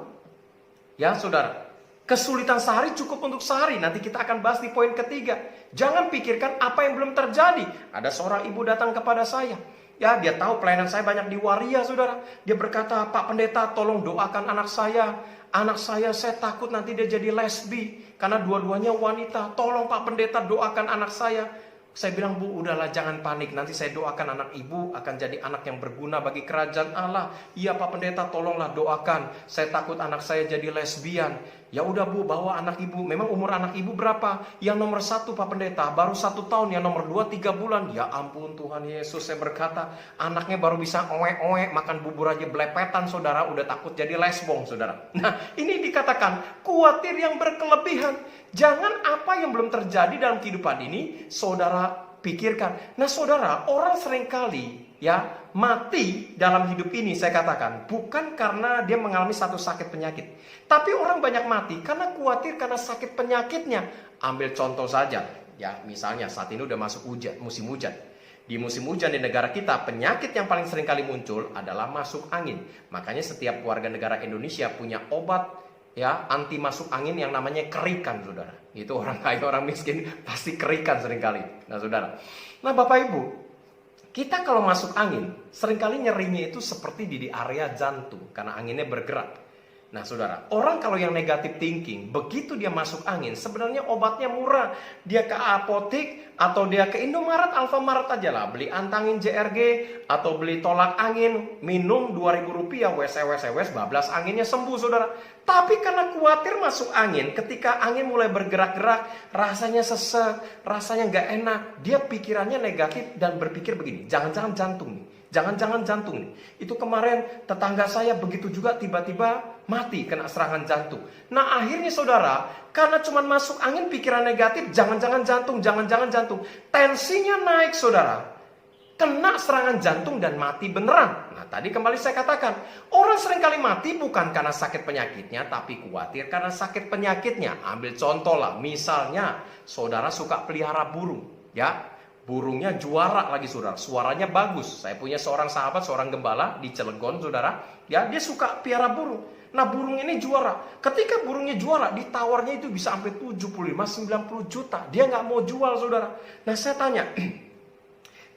Ya saudara, kesulitan sehari cukup untuk sehari. Nanti kita akan bahas di poin ketiga. Jangan pikirkan apa yang belum terjadi. Ada seorang ibu datang kepada saya. Ya, dia tahu pelayanan saya banyak di waria, saudara. Dia berkata, "Pak Pendeta, tolong doakan anak saya. Anak saya takut nanti dia jadi lesbi. Karena dua-duanya wanita. Tolong Pak Pendeta doakan anak saya." Saya bilang, "Bu, udahlah jangan panik. Nanti saya doakan anak ibu akan jadi anak yang berguna bagi kerajaan Allah." "Iya Pak Pendeta, tolonglah doakan. Saya takut anak saya jadi lesbian." "Ya udah Bu, bawa anak ibu." "Memang umur anak ibu berapa?" "Yang nomor 1 Pak Pendeta, baru 1 tahun. Yang nomor 2 3 bulan." Ya ampun Tuhan Yesus, saya berkata, anaknya baru bisa oek-oek, makan bubur aja belepetan saudara, udah takut jadi lesbong saudara. Nah, ini dikatakan khawatir yang berkelebihan. Jangan apa yang belum terjadi dalam kehidupan ini saudara pikirkan. Nah saudara, orang seringkali ya mati dalam hidup ini, saya katakan bukan karena dia mengalami satu sakit penyakit, tapi orang banyak mati karena khawatir karena sakit penyakitnya. Ambil contoh saja ya, misalnya saat ini udah masuk musim hujan. Di musim hujan di negara kita, penyakit yang paling sering kali muncul adalah masuk angin. Makanya setiap warga negara Indonesia punya obat ya anti masuk angin yang namanya kerikan saudara. Itu orang kaya orang miskin pasti kerikan seringkali. Nah saudara, nah Bapak Ibu, kita kalau masuk angin seringkali nyerinya itu seperti di area jantung karena anginnya bergerak. Nah saudara, orang kalau yang negatif thinking, begitu dia masuk angin, sebenarnya obatnya murah. Dia ke apotek atau dia ke Indomaret, Alfamaret aja lah, beli antangin JRG atau beli tolak angin, minum 2.000 rupiah, wes, bablas anginnya sembuh saudara. Tapi karena khawatir masuk angin, ketika angin mulai bergerak-gerak, rasanya sesek, rasanya nggak enak, dia pikirannya negatif dan berpikir begini, jangan-jangan jantung nih. Jangan-jangan jantung nih. Itu kemarin tetangga saya begitu juga tiba-tiba mati kena serangan jantung. Nah akhirnya saudara, karena cuma masuk angin pikiran negatif, jangan-jangan jantung, jangan-jangan jantung. Tensinya naik saudara. Kena serangan jantung dan mati beneran. Nah tadi kembali saya katakan, orang seringkali mati bukan karena sakit penyakitnya, tapi khawatir karena sakit penyakitnya. Ambil contoh lah, misalnya saudara suka pelihara burung, ya. Burungnya juara lagi saudara, suaranya bagus. Saya punya seorang sahabat, seorang gembala di Cilegon saudara, ya dia suka piara burung. Nah burung ini juara. Ketika burungnya juara, ditawarnya itu bisa sampai 75-90 juta. Dia nggak mau jual saudara. Nah saya tanya,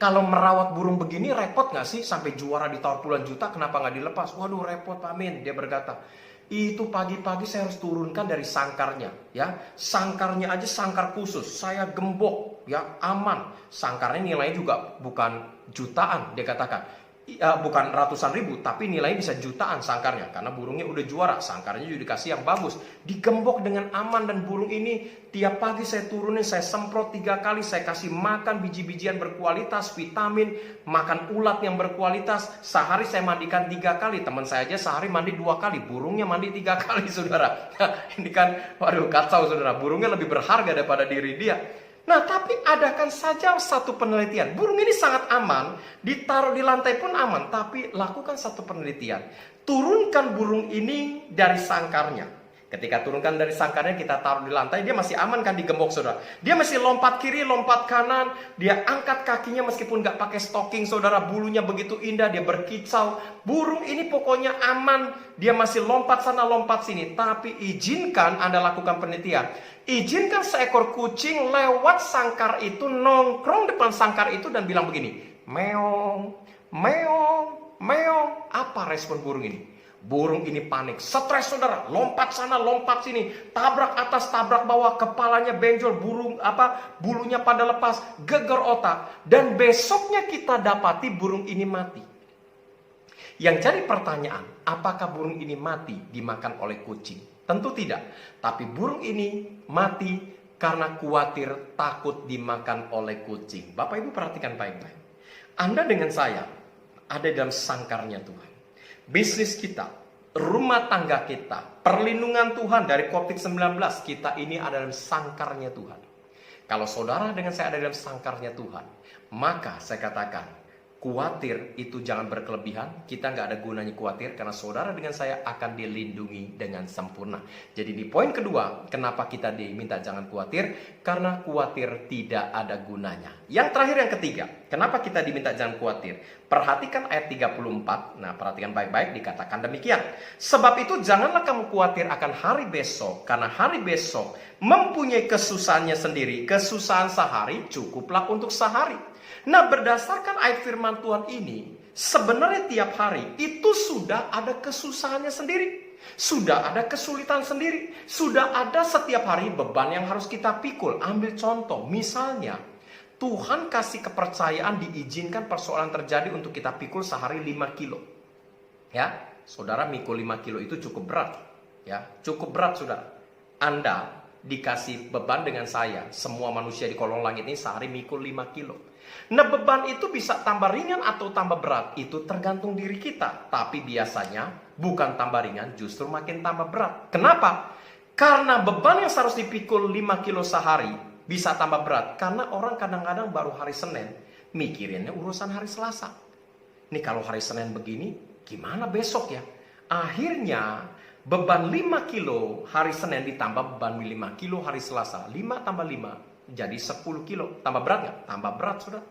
kalau merawat burung begini repot nggak sih? Sampai juara ditawar puluhan juta, kenapa nggak dilepas? Waduh repot Pak Min, dia berkata. Itu pagi-pagi saya harus turunkan dari sangkarnya, ya. Sangkarnya aja sangkar khusus, saya gembok, ya aman. Sangkarnya nilainya juga bukan jutaan, dia katakan. bukan ratusan ribu, tapi nilainya bisa jutaan sangkarnya. Karena burungnya udah juara, sangkarnya juga dikasih yang bagus. Digembok dengan aman, dan burung ini tiap pagi saya turunin, saya semprot 3 kali, saya kasih makan biji-bijian berkualitas, vitamin, makan ulat yang berkualitas. Sehari saya mandikan 3 kali, teman saya aja sehari mandi 2 kali, burungnya mandi 3 kali, saudara. Ini kan, waduh kacau saudara, burungnya lebih berharga daripada diri dia. Nah, tapi adakan saja satu penelitian. Burung ini sangat aman, ditaruh di lantai pun aman. Tapi lakukan satu penelitian. Turunkan burung ini dari sangkarnya. Ketika turunkan dari sangkarnya, kita taruh di lantai, dia masih aman kan digembok, saudara. Dia masih lompat kiri, lompat kanan. Dia angkat kakinya meskipun nggak pakai stocking, saudara. Bulunya begitu indah, dia berkicau. Burung ini pokoknya aman. Dia masih lompat sana, lompat sini. Tapi izinkan Anda lakukan penelitian. Izinkan seekor kucing lewat sangkar itu, nongkrong depan sangkar itu dan bilang begini, meong, meong, meong. Apa respon burung ini? Burung ini panik, stres saudara, lompat sana, lompat sini, tabrak atas, tabrak bawah, kepalanya benjol, bulunya pada lepas, geger otak. Dan besoknya kita dapati burung ini mati. Yang jadi pertanyaan, apakah burung ini mati dimakan oleh kucing? Tentu tidak. Tapi burung ini mati karena khawatir takut dimakan oleh kucing. Bapak Ibu perhatikan baik-baik. Anda dengan saya ada dalam sangkarnya Tuhan. Bisnis kita, rumah tangga kita, perlindungan Tuhan dari COVID-19, kita ini ada dalam sangkarnya Tuhan. Kalau saudara dengan saya ada dalam sangkarnya Tuhan, maka saya katakan, khawatir itu jangan berkelebihan. Kita nggak ada gunanya khawatir, karena saudara dengan saya akan dilindungi dengan sempurna. Jadi di poin kedua, kenapa kita diminta jangan khawatir? Karena khawatir tidak ada gunanya. Yang terakhir, yang ketiga, kenapa kita diminta jangan khawatir? Perhatikan ayat 34. Nah, perhatikan baik-baik, dikatakan demikian. Sebab itu janganlah kamu khawatir akan hari besok, karena hari besok mempunyai kesusahannya sendiri. Kesusahan sehari cukuplah untuk sehari. Nah, berdasarkan ayat firman Tuhan ini, sebenarnya tiap hari itu sudah ada kesusahannya sendiri. Sudah ada kesulitan sendiri. Sudah ada setiap hari beban yang harus kita pikul. Ambil contoh, misalnya Tuhan kasih kepercayaan, diizinkan persoalan terjadi untuk kita pikul sehari 5 kilo. Ya, saudara, mikul 5 kilo itu cukup berat. Ya, cukup berat, saudara. Anda dikasih beban dengan saya, semua manusia di kolong langit ini sehari mikul 5 kilo. Nah, beban itu bisa tambah ringan atau tambah berat, itu tergantung diri kita. Tapi biasanya bukan tambah ringan, justru makin tambah berat. Kenapa? Karena beban yang seharusnya dipikul 5 kilo sehari bisa tambah berat. Karena orang kadang-kadang baru hari Senin mikirinnya urusan hari Selasa. Nih, kalau hari Senin begini, gimana besok ya? Akhirnya beban 5 kilo hari Senin ditambah beban 5 kilo hari Selasa. 5 tambah 5 jadi 10 kilo. Tambah berat nggak? Tambah berat, saudara.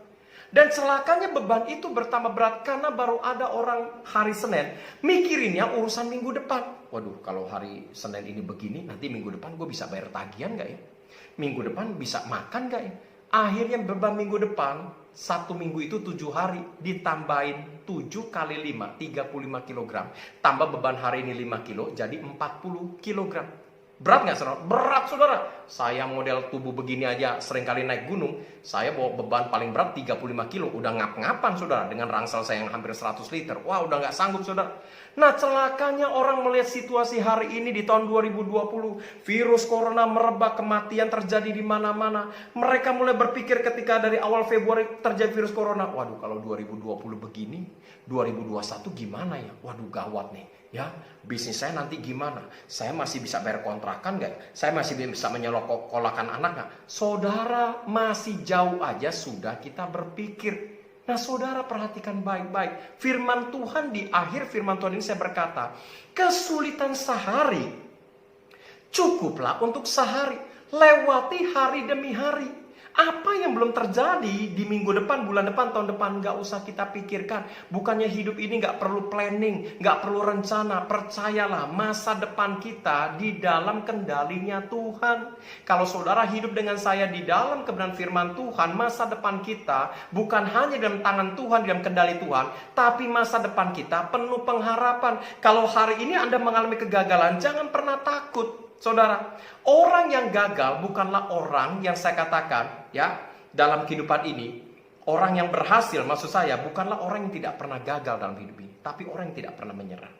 Dan celakanya beban itu bertambah berat karena baru ada orang hari Senin mikirinnya urusan minggu depan. Waduh, kalau hari Senin ini begini, nanti minggu depan gue bisa bayar tagihan nggak ya? Minggu depan bisa makan nggak ya? Akhirnya beban minggu depan, 1 minggu itu 7 hari, ditambahin 7 kali 5, 35 kg. Tambah beban hari ini 5 kilo, jadi 40 kg. Berat nggak, saudara? Berat, saudara. Saya model tubuh begini aja seringkali naik gunung. Saya bawa beban paling berat 35 kilo. Udah ngap-ngapan, saudara. Dengan rangsel saya yang hampir 100 liter. Wah, udah nggak sanggup, saudara. Nah, celakanya orang melihat situasi hari ini di tahun 2020. Virus corona merebak, kematian terjadi di mana-mana. Mereka mulai berpikir ketika dari awal Februari terjadi virus corona. Waduh, kalau 2020 begini, 2021 gimana ya? Waduh, gawat nih. Ya, bisnis saya nanti gimana? Saya masih bisa bayar kontrakan nggak? Saya masih bisa menyelokolakan anak nggak? Saudara, masih jauh aja sudah kita berpikir. Nah, saudara perhatikan baik-baik. Firman Tuhan di akhir firman Tuhan ini saya berkata, kesulitan sehari cukuplah untuk sehari. Lewati hari demi hari. Apa yang belum terjadi di minggu depan, bulan depan, tahun depan, gak usah kita pikirkan. Bukannya hidup ini gak perlu planning, gak perlu rencana. Percayalah, masa depan kita di dalam kendalinya Tuhan. Kalau saudara hidup dengan saya di dalam kebenaran firman Tuhan, masa depan kita bukan hanya dalam tangan Tuhan, dalam kendali Tuhan, tapi masa depan kita penuh pengharapan. Kalau hari ini Anda mengalami kegagalan, jangan pernah takut. Saudara, orang yang gagal bukanlah orang yang saya katakan ya dalam kehidupan ini, Orang yang berhasil, maksud saya, bukanlah orang yang tidak pernah gagal dalam hidup ini, tapi orang yang tidak pernah menyerah.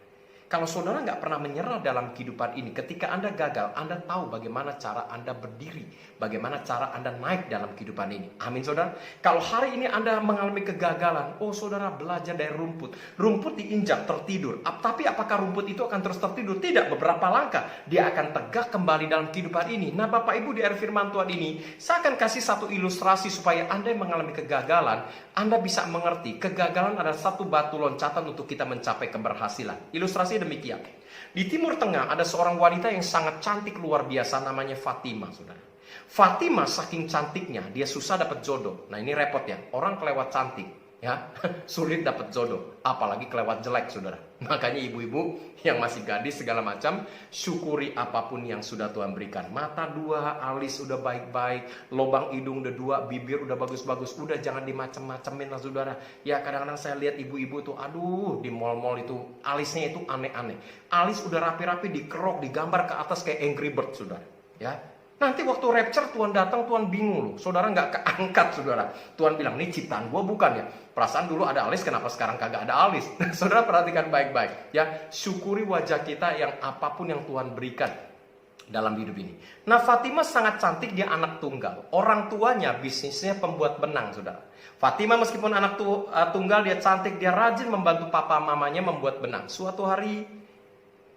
Kalau saudara nggak pernah menyerah dalam kehidupan ini, ketika Anda gagal, Anda tahu bagaimana cara Anda berdiri, bagaimana cara Anda naik dalam kehidupan ini. Amin, saudara. Kalau hari ini Anda mengalami kegagalan, oh saudara belajar dari rumput. Rumput diinjak tertidur. Tapi apakah rumput itu akan terus tertidur? Tidak, beberapa langkah dia akan tegak kembali dalam kehidupan ini. Nah, Bapak Ibu, di akhir firman Tuhan ini, saya akan kasih satu ilustrasi supaya Anda yang mengalami kegagalan, Anda bisa mengerti kegagalan adalah satu batu loncatan untuk kita mencapai keberhasilan. Ilustrasi demikian. Di Timur Tengah ada seorang wanita yang sangat cantik luar biasa, namanya Fatimah, saudara. Fatimah saking cantiknya, dia susah dapat jodoh. Nah, ini repot ya, orang kelewat cantik, ya sulit dapat jodoh, apalagi kelewat jelek, saudara. Makanya ibu-ibu yang masih gadis segala macam, syukuri apapun yang sudah Tuhan berikan. Mata dua, alis udah baik-baik, lubang hidung udah dua, bibir udah bagus-bagus, udah jangan dimacem-macemin lah, saudara. Ya kadang-kadang saya lihat ibu-ibu tuh, aduh, di mall-mall itu alisnya itu aneh-aneh. Alis udah rapi-rapi dikerok, digambar ke atas kayak Angry Bird, saudara. Ya. Nanti waktu rapture Tuhan datang, Tuhan bingung loh. Saudara nggak keangkat, saudara. Tuhan bilang, ini ciptaan gua bukan ya. Perasaan dulu ada alis, kenapa sekarang kagak ada alis? Saudara perhatikan baik-baik. Ya, syukuri wajah kita yang apapun yang Tuhan berikan dalam hidup ini. Nah, Fatimah sangat cantik, dia anak tunggal. Orang tuanya bisnisnya pembuat benang, saudara. Fatimah meskipun anak tunggal, dia cantik, dia rajin membantu papa mamanya membuat benang. Suatu hari,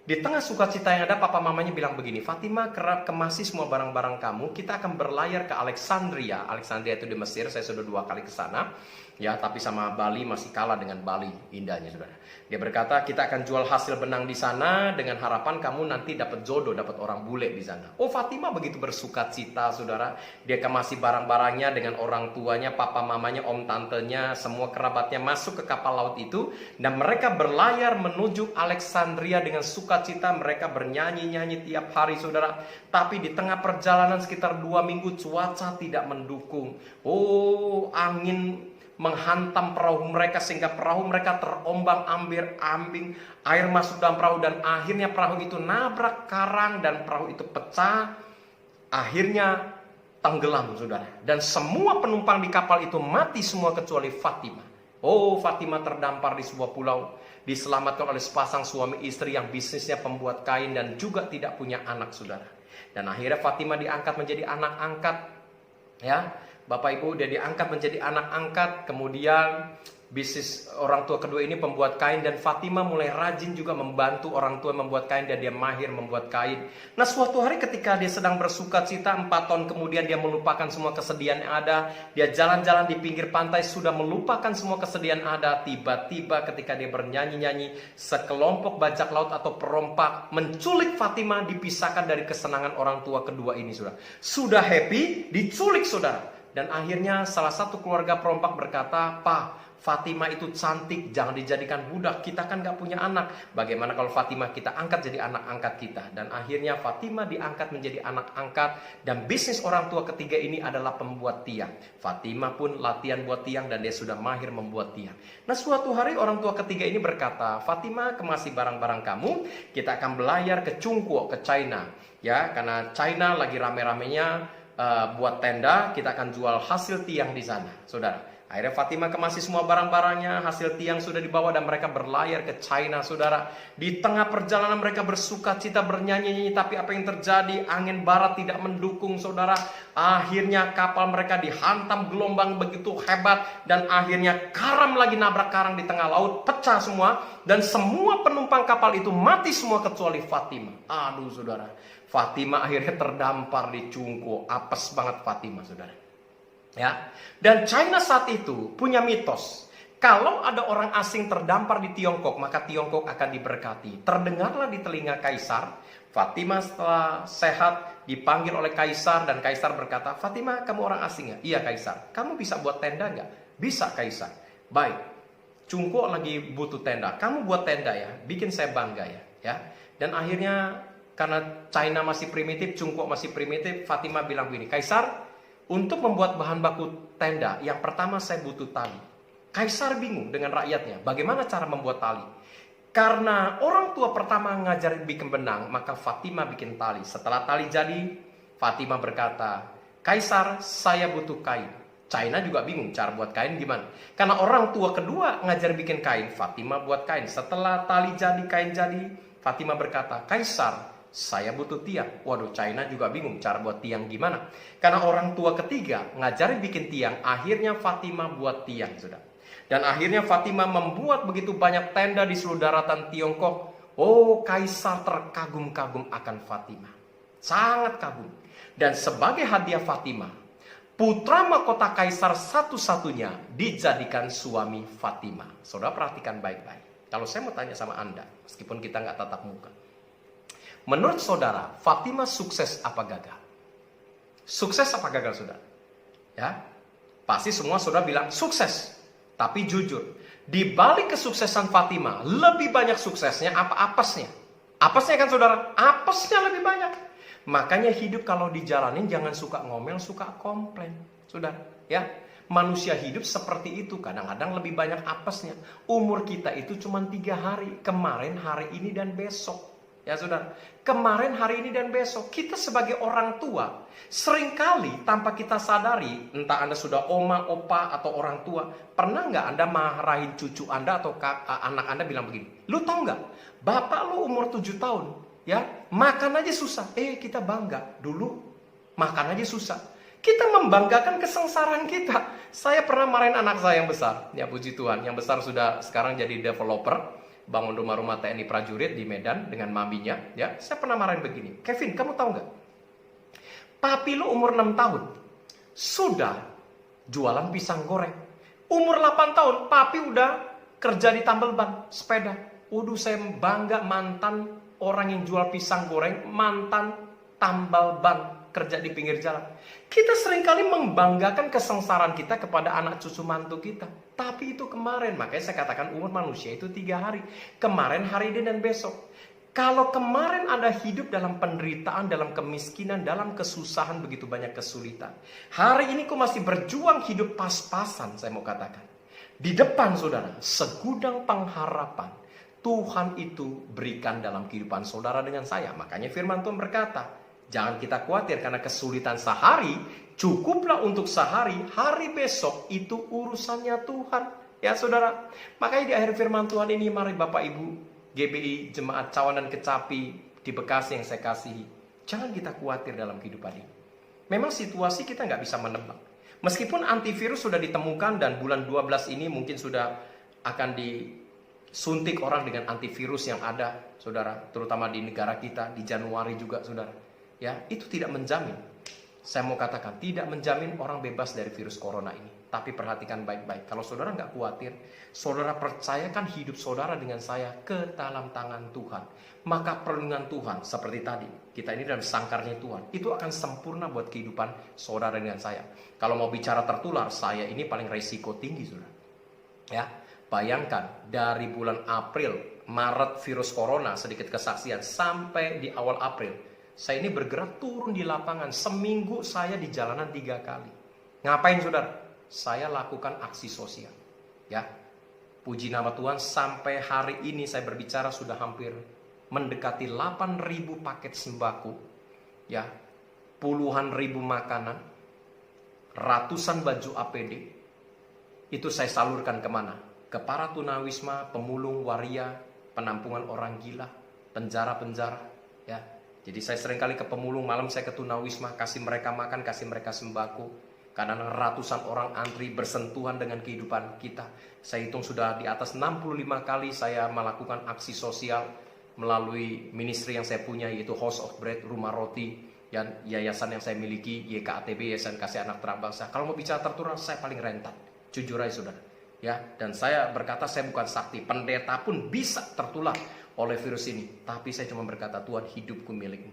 di tengah sukacita yang ada, papa mamanya bilang begini, Fatimah, kemasi semua barang-barang kamu, kita akan berlayar ke Alexandria. Alexandria itu di Mesir, saya sudah 2 kali ke sana. Ya, tapi sama Bali masih kalah dengan Bali indahnya, saudara. Dia berkata, kita akan jual hasil benang di sana dengan harapan kamu nanti dapat jodoh, dapat orang bule di sana. Oh, Fatimah begitu bersukacita, saudara. Dia kemasi barang-barangnya dengan orang tuanya, papa mamanya, om tantenya, semua kerabatnya masuk ke kapal laut itu, dan mereka berlayar menuju Alexandria dengan sukacita. Mereka bernyanyi-nyanyi tiap hari, saudara. Tapi di tengah perjalanan sekitar 2 minggu cuaca tidak mendukung. Oh, angin menghantam perahu mereka sehingga perahu mereka terombang-ambing, air masuk dalam perahu dan akhirnya perahu itu nabrak karang dan perahu itu pecah, akhirnya tenggelam, saudara. Dan semua penumpang di kapal itu mati semua kecuali Fatimah. Oh, Fatimah terdampar di sebuah pulau, diselamatkan oleh sepasang suami istri yang bisnisnya pembuat kain dan juga tidak punya anak, saudara. Dan akhirnya Fatimah diangkat menjadi anak angkat, ya. Bapak Ibu, dia diangkat menjadi anak angkat, kemudian bisnis orang tua kedua ini pembuat kain, dan Fatimah mulai rajin juga membantu orang tua membuat kain, dan dia mahir membuat kain. Nah, suatu hari ketika dia sedang bersukacita, 4 tahun kemudian dia melupakan semua kesedihan yang ada, dia jalan-jalan di pinggir pantai, sudah melupakan semua kesedihan yang ada. Tiba-tiba ketika dia bernyanyi-nyanyi, sekelompok bajak laut atau perompak menculik Fatimah, dipisahkan dari kesenangan orang tua kedua ini, saudara. Sudah happy, diculik, saudara. Dan akhirnya salah satu keluarga perompak berkata, Pak, Fatimah itu cantik, jangan dijadikan budak, kita kan gak punya anak. Bagaimana kalau Fatimah kita angkat jadi anak angkat kita? Dan akhirnya Fatimah diangkat menjadi anak angkat, dan bisnis orang tua ketiga ini adalah pembuat tiang. Fatimah pun latihan buat tiang dan dia sudah mahir membuat tiang. Nah, suatu hari orang tua ketiga ini berkata, Fatimah, kemasi barang-barang kamu, kita akan belayar ke Chungguo, ke China. Ya, karena China lagi rame-ramenya buat tenda, kita akan jual hasil tiang di sana, saudara. Akhirnya Fatimah kemasi semua barang-barangnya, hasil tiang sudah dibawa dan mereka berlayar ke China, saudara. Di tengah perjalanan mereka bersukacita, bernyanyi-nyanyi, tapi apa yang terjadi? Angin barat tidak mendukung, saudara. Akhirnya kapal mereka dihantam gelombang begitu hebat, dan akhirnya karam lagi nabrak karang di tengah laut, pecah semua, dan semua penumpang kapal itu mati semua kecuali Fatimah. Aduh, saudara. Fatimah akhirnya terdampar di Chungguo, apes banget Fatimah, saudara. Ya, dan China saat itu punya mitos, kalau ada orang asing terdampar di Tiongkok, maka Tiongkok akan diberkati. Terdengarlah di telinga Kaisar, Fatimah setelah sehat dipanggil oleh Kaisar, dan Kaisar berkata, Fatimah, kamu orang asing ya? Iya, Kaisar. Kamu bisa buat tenda nggak? Bisa, Kaisar. Baik, Chungguo lagi butuh tenda, kamu buat tenda ya, bikin saya bangga ya. Ya, dan akhirnya karena China masih primitif, Chungguo masih primitif, Fatimah bilang begini, Kaisar, untuk membuat bahan baku tenda, yang pertama saya butuh tali. Kaisar bingung dengan rakyatnya, bagaimana cara membuat tali? Karena orang tua pertama ngajarin bikin benang, maka Fatimah bikin tali. Setelah tali jadi, Fatimah berkata, Kaisar, saya butuh kain. China juga bingung cara buat kain gimana. Karena orang tua kedua ngajar bikin kain, Fatimah buat kain. Setelah tali jadi, kain jadi, Fatimah berkata, Kaisar, saya butuh tiang. Waduh, China juga bingung cara buat tiang gimana. Karena orang tua ketiga ngajarin bikin tiang, akhirnya Fatimah buat tiang, sudah. Dan akhirnya Fatimah membuat begitu banyak tenda di seluruh daratan Tiongkok. Oh, Kaisar terkagum-kagum akan Fatimah. Sangat kagum. Dan sebagai hadiah Fatimah, putra mahkota Kaisar satu-satunya dijadikan suami Fatimah. Saudara perhatikan baik-baik. Kalau saya mau tanya sama Anda, meskipun kita nggak tatap muka. Menurut saudara, Fatimah sukses apa gagal? Sukses apa gagal, saudara? Ya, pasti semua saudara bilang sukses. Tapi jujur, di balik kesuksesan Fatimah, lebih banyak suksesnya apa apesnya? Apesnya kan saudara? Apesnya lebih banyak. Makanya hidup kalau dijalanin jangan suka ngomel, suka komplain. Saudara, ya. Manusia hidup seperti itu, kadang-kadang lebih banyak apesnya. Umur kita itu cuma 3 hari, kemarin, hari ini, dan besok. Ya saudara, kemarin, hari ini, dan besok. Kita sebagai orang tua, seringkali tanpa kita sadari, entah Anda sudah oma, opa, atau orang tua, pernah nggak Anda marahin cucu Anda atau anak Anda bilang begini, lu tau nggak, bapak lu umur 7 tahun, ya makan aja susah. Kita bangga, dulu makan aja susah. Kita membanggakan kesengsaraan kita. Saya pernah marahin anak saya yang besar, ya puji Tuhan, yang besar sudah sekarang jadi developer, bangun rumah-rumah TNI prajurit di Medan dengan maminya, ya. Saya pernah marahin begini, Kevin, kamu tahu nggak? Papi lu umur 6 tahun sudah jualan pisang goreng. Umur 8 tahun papi udah kerja di tambal ban sepeda. Waduh, saya bangga mantan orang yang jual pisang goreng, mantan tambal ban kerja di pinggir jalan. Kita seringkali membanggakan kesengsaraan kita kepada anak cucu mantu kita. Tapi itu kemarin, makanya saya katakan umur manusia itu 3 hari. Kemarin, hari ini, dan besok. Kalau kemarin Anda hidup dalam penderitaan, dalam kemiskinan, dalam kesusahan, begitu banyak kesulitan. Hari ini kok masih berjuang hidup pas-pasan, saya mau katakan. Di depan saudara, segudang pengharapan Tuhan itu berikan dalam kehidupan saudara dengan saya. Makanya firman Tuhan berkata, jangan kita khawatir karena kesulitan sehari, cukuplah untuk sehari, hari besok itu urusannya Tuhan. Ya saudara, makanya di akhir firman Tuhan ini, mari Bapak Ibu GBI Jemaat Cawan dan Kecapi di Bekasi yang saya kasihi, jangan kita khawatir dalam kehidupan ini. Memang situasi kita nggak bisa menebak. Meskipun antivirus sudah ditemukan dan bulan 12 ini mungkin sudah akan disuntik orang dengan antivirus yang ada, saudara, terutama di negara kita, di Januari juga, saudara. Ya, itu tidak menjamin. Saya mau katakan, tidak menjamin orang bebas dari virus corona ini. Tapi perhatikan baik-baik. Kalau saudara nggak khawatir, saudara percayakan hidup saudara dengan saya ke dalam tangan Tuhan. Maka perlindungan Tuhan, seperti tadi, kita ini dalam sangkarnya Tuhan, itu akan sempurna buat kehidupan saudara dengan saya. Kalau mau bicara tertular, saya ini paling resiko tinggi, saudara. Ya, bayangkan dari bulan April, Maret virus corona, sedikit kesaksian, sampai di awal April, saya ini bergerak turun di lapangan. Seminggu saya di jalanan 3 kali. Ngapain saudara? Saya lakukan aksi sosial. Ya, puji nama Tuhan, sampai hari ini saya berbicara sudah hampir mendekati 8.000 paket sembako. Ya, puluhan ribu makanan, ratusan baju APD. Itu saya salurkan kemana? Ke para tunawisma, pemulung, waria, penampungan orang gila, penjara-penjara. Ya, jadi saya seringkali ke pemulung, malam saya ke tunawisma, kasih mereka makan, kasih mereka sembako. Karena ratusan orang antri bersentuhan dengan kehidupan kita. Saya hitung sudah di atas 65 kali saya melakukan aksi sosial melalui ministry yang saya punya, yaitu House of Bread, Rumah Roti, dan yayasan yang saya miliki, YKATB, Yayasan Kasih Anak Terabangsa. Kalau mau bicara tertular, saya paling rentan. Jujur aja saudara. Ya, dan saya berkata saya bukan sakti. Pendeta pun bisa tertular oleh virus ini. Tapi saya cuma berkata, Tuhan, hidupku milikmu.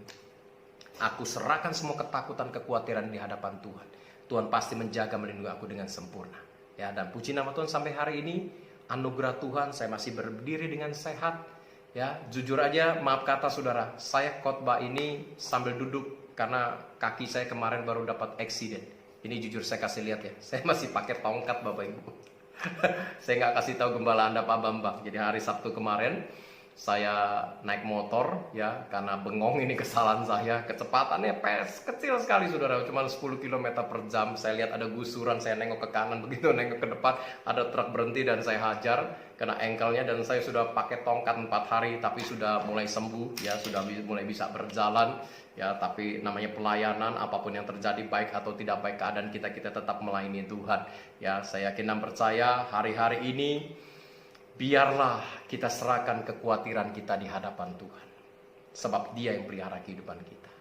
Aku serahkan semua ketakutan, kekhawatiran di hadapan Tuhan. Tuhan pasti menjaga, melindungi aku dengan sempurna. Ya, dan puji nama Tuhan sampai hari ini, anugerah Tuhan, saya masih berdiri dengan sehat. Ya, jujur aja, maaf kata saudara, saya khotbah ini sambil duduk karena kaki saya kemarin baru dapat eksiden. Ini jujur saya kasih lihat ya, saya masih pakai tongkat Bapak Ibu. Saya nggak kasih tahu gembala Anda Pak Bambang. Jadi hari Sabtu kemarin, saya naik motor ya, karena bengong, ini kesalahan saya. Kecepatannya kecil sekali saudara, cuma 10 km per jam. Saya lihat ada gusuran, saya nengok ke kanan, begitu nengok ke depan ada truk berhenti dan saya hajar kena engkelnya. Dan saya sudah pakai tongkat 4 hari tapi sudah mulai sembuh ya, sudah mulai bisa berjalan ya. Tapi namanya pelayanan, apapun yang terjadi baik atau tidak baik keadaan kita tetap melayani Tuhan ya. Saya yakin dan percaya hari-hari ini biarlah kita serahkan kekhawatiran kita di hadapan Tuhan, sebab Dia yang pelihara kehidupan kita.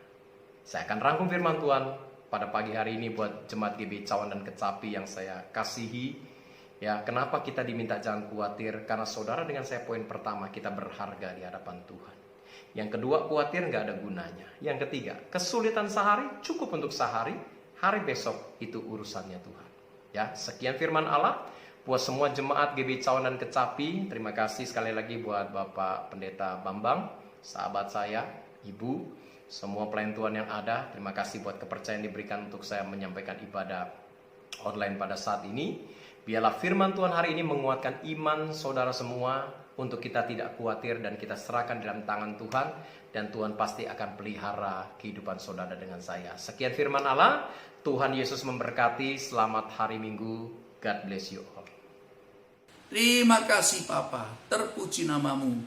Saya akan rangkum firman Tuhan pada pagi hari ini buat jemaat GBI Cawan dan Kecapi yang saya kasihi. Ya, kenapa kita diminta jangan khawatir? Karena saudara dengan saya poin pertama, kita berharga di hadapan Tuhan. Yang kedua, khawatir nggak ada gunanya. Yang ketiga, kesulitan sehari cukup untuk sehari, hari besok itu urusannya Tuhan. Ya, sekian firman Allah. Buat semua jemaat GBI Cawan dan Kecapi, terima kasih sekali lagi buat Bapak Pendeta Bambang, sahabat saya, Ibu, semua pelayan Tuhan yang ada. Terima kasih buat kepercayaan diberikan untuk saya menyampaikan ibadah online pada saat ini. Biarlah firman Tuhan hari ini menguatkan iman saudara semua untuk kita tidak khawatir dan kita serahkan dalam tangan Tuhan, dan Tuhan pasti akan pelihara kehidupan saudara dengan saya. Sekian firman Allah. Tuhan Yesus memberkati. Selamat hari Minggu. God bless you all. Terima kasih Papa, terpuji namamu.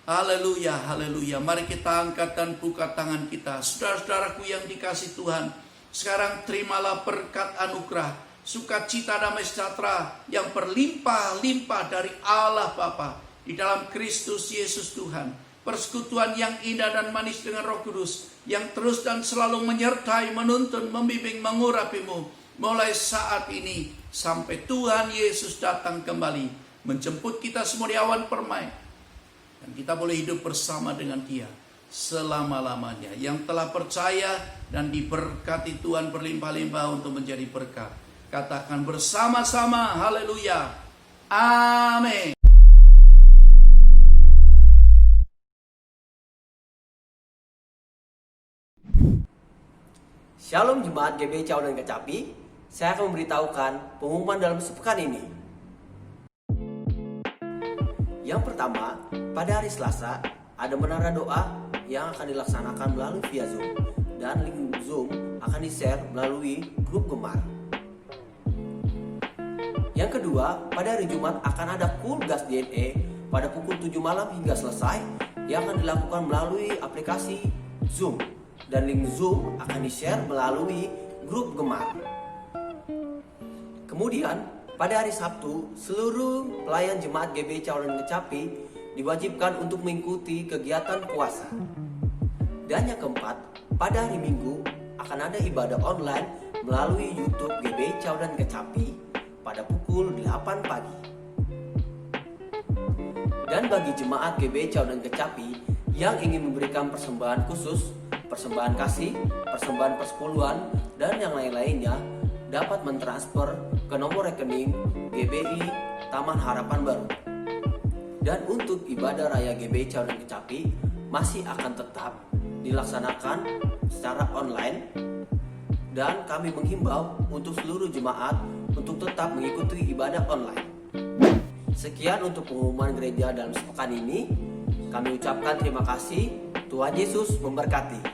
Haleluya, haleluya. Mari kita angkat dan buka tangan kita. Saudara-saudaraku yang dikasih Tuhan, sekarang terimalah berkat anugerah, sukacita, damai sejahtera yang berlimpah-limpah dari Allah Bapa di dalam Kristus Yesus Tuhan. Persekutuan yang indah dan manis dengan Roh Kudus yang terus dan selalu menyertai, menuntun, membimbing, mengurapimu mulai saat ini sampai Tuhan Yesus datang kembali menjemput kita semua di awan permai, dan kita boleh hidup bersama dengan Dia selama-lamanya. Yang telah percaya dan diberkati Tuhan berlimpah-limpah untuk menjadi berkat, katakan bersama-sama haleluya, amin. Shalom Jemaat GBI Cawan dan Kecapi. Saya akan memberitahukan pengumuman dalam sepekan ini. Yang pertama, pada hari Selasa ada menara doa yang akan dilaksanakan melalui via Zoom, dan link Zoom akan di-share melalui grup Gemar. Yang kedua, pada hari Jumat akan ada Cool Gas DNA pada pukul 7 malam hingga selesai yang akan dilakukan melalui aplikasi Zoom, dan link Zoom akan di-share melalui grup Gemar. Kemudian pada hari Sabtu, seluruh pelayan jemaat GBI Cawan dan Kecapi diwajibkan untuk mengikuti kegiatan puasa. Dan yang keempat, pada hari Minggu akan ada ibadah online melalui YouTube GBI Cawan dan Kecapi pada pukul 8 pagi. Dan bagi jemaat GBI Cawan dan Kecapi yang ingin memberikan persembahan khusus, persembahan kasih, persembahan persepuluhan, dan yang lain-lainnya, dapat mentransfer ke nomor rekening GBI Taman Harapan Baru. Dan untuk ibadah raya GBI Cawan dan Kecapi masih akan tetap dilaksanakan secara online, dan kami menghimbau untuk seluruh jemaat untuk tetap mengikuti ibadah online. Sekian untuk pengumuman gereja dalam sepekan ini. Kami ucapkan terima kasih. Tuhan Yesus memberkati.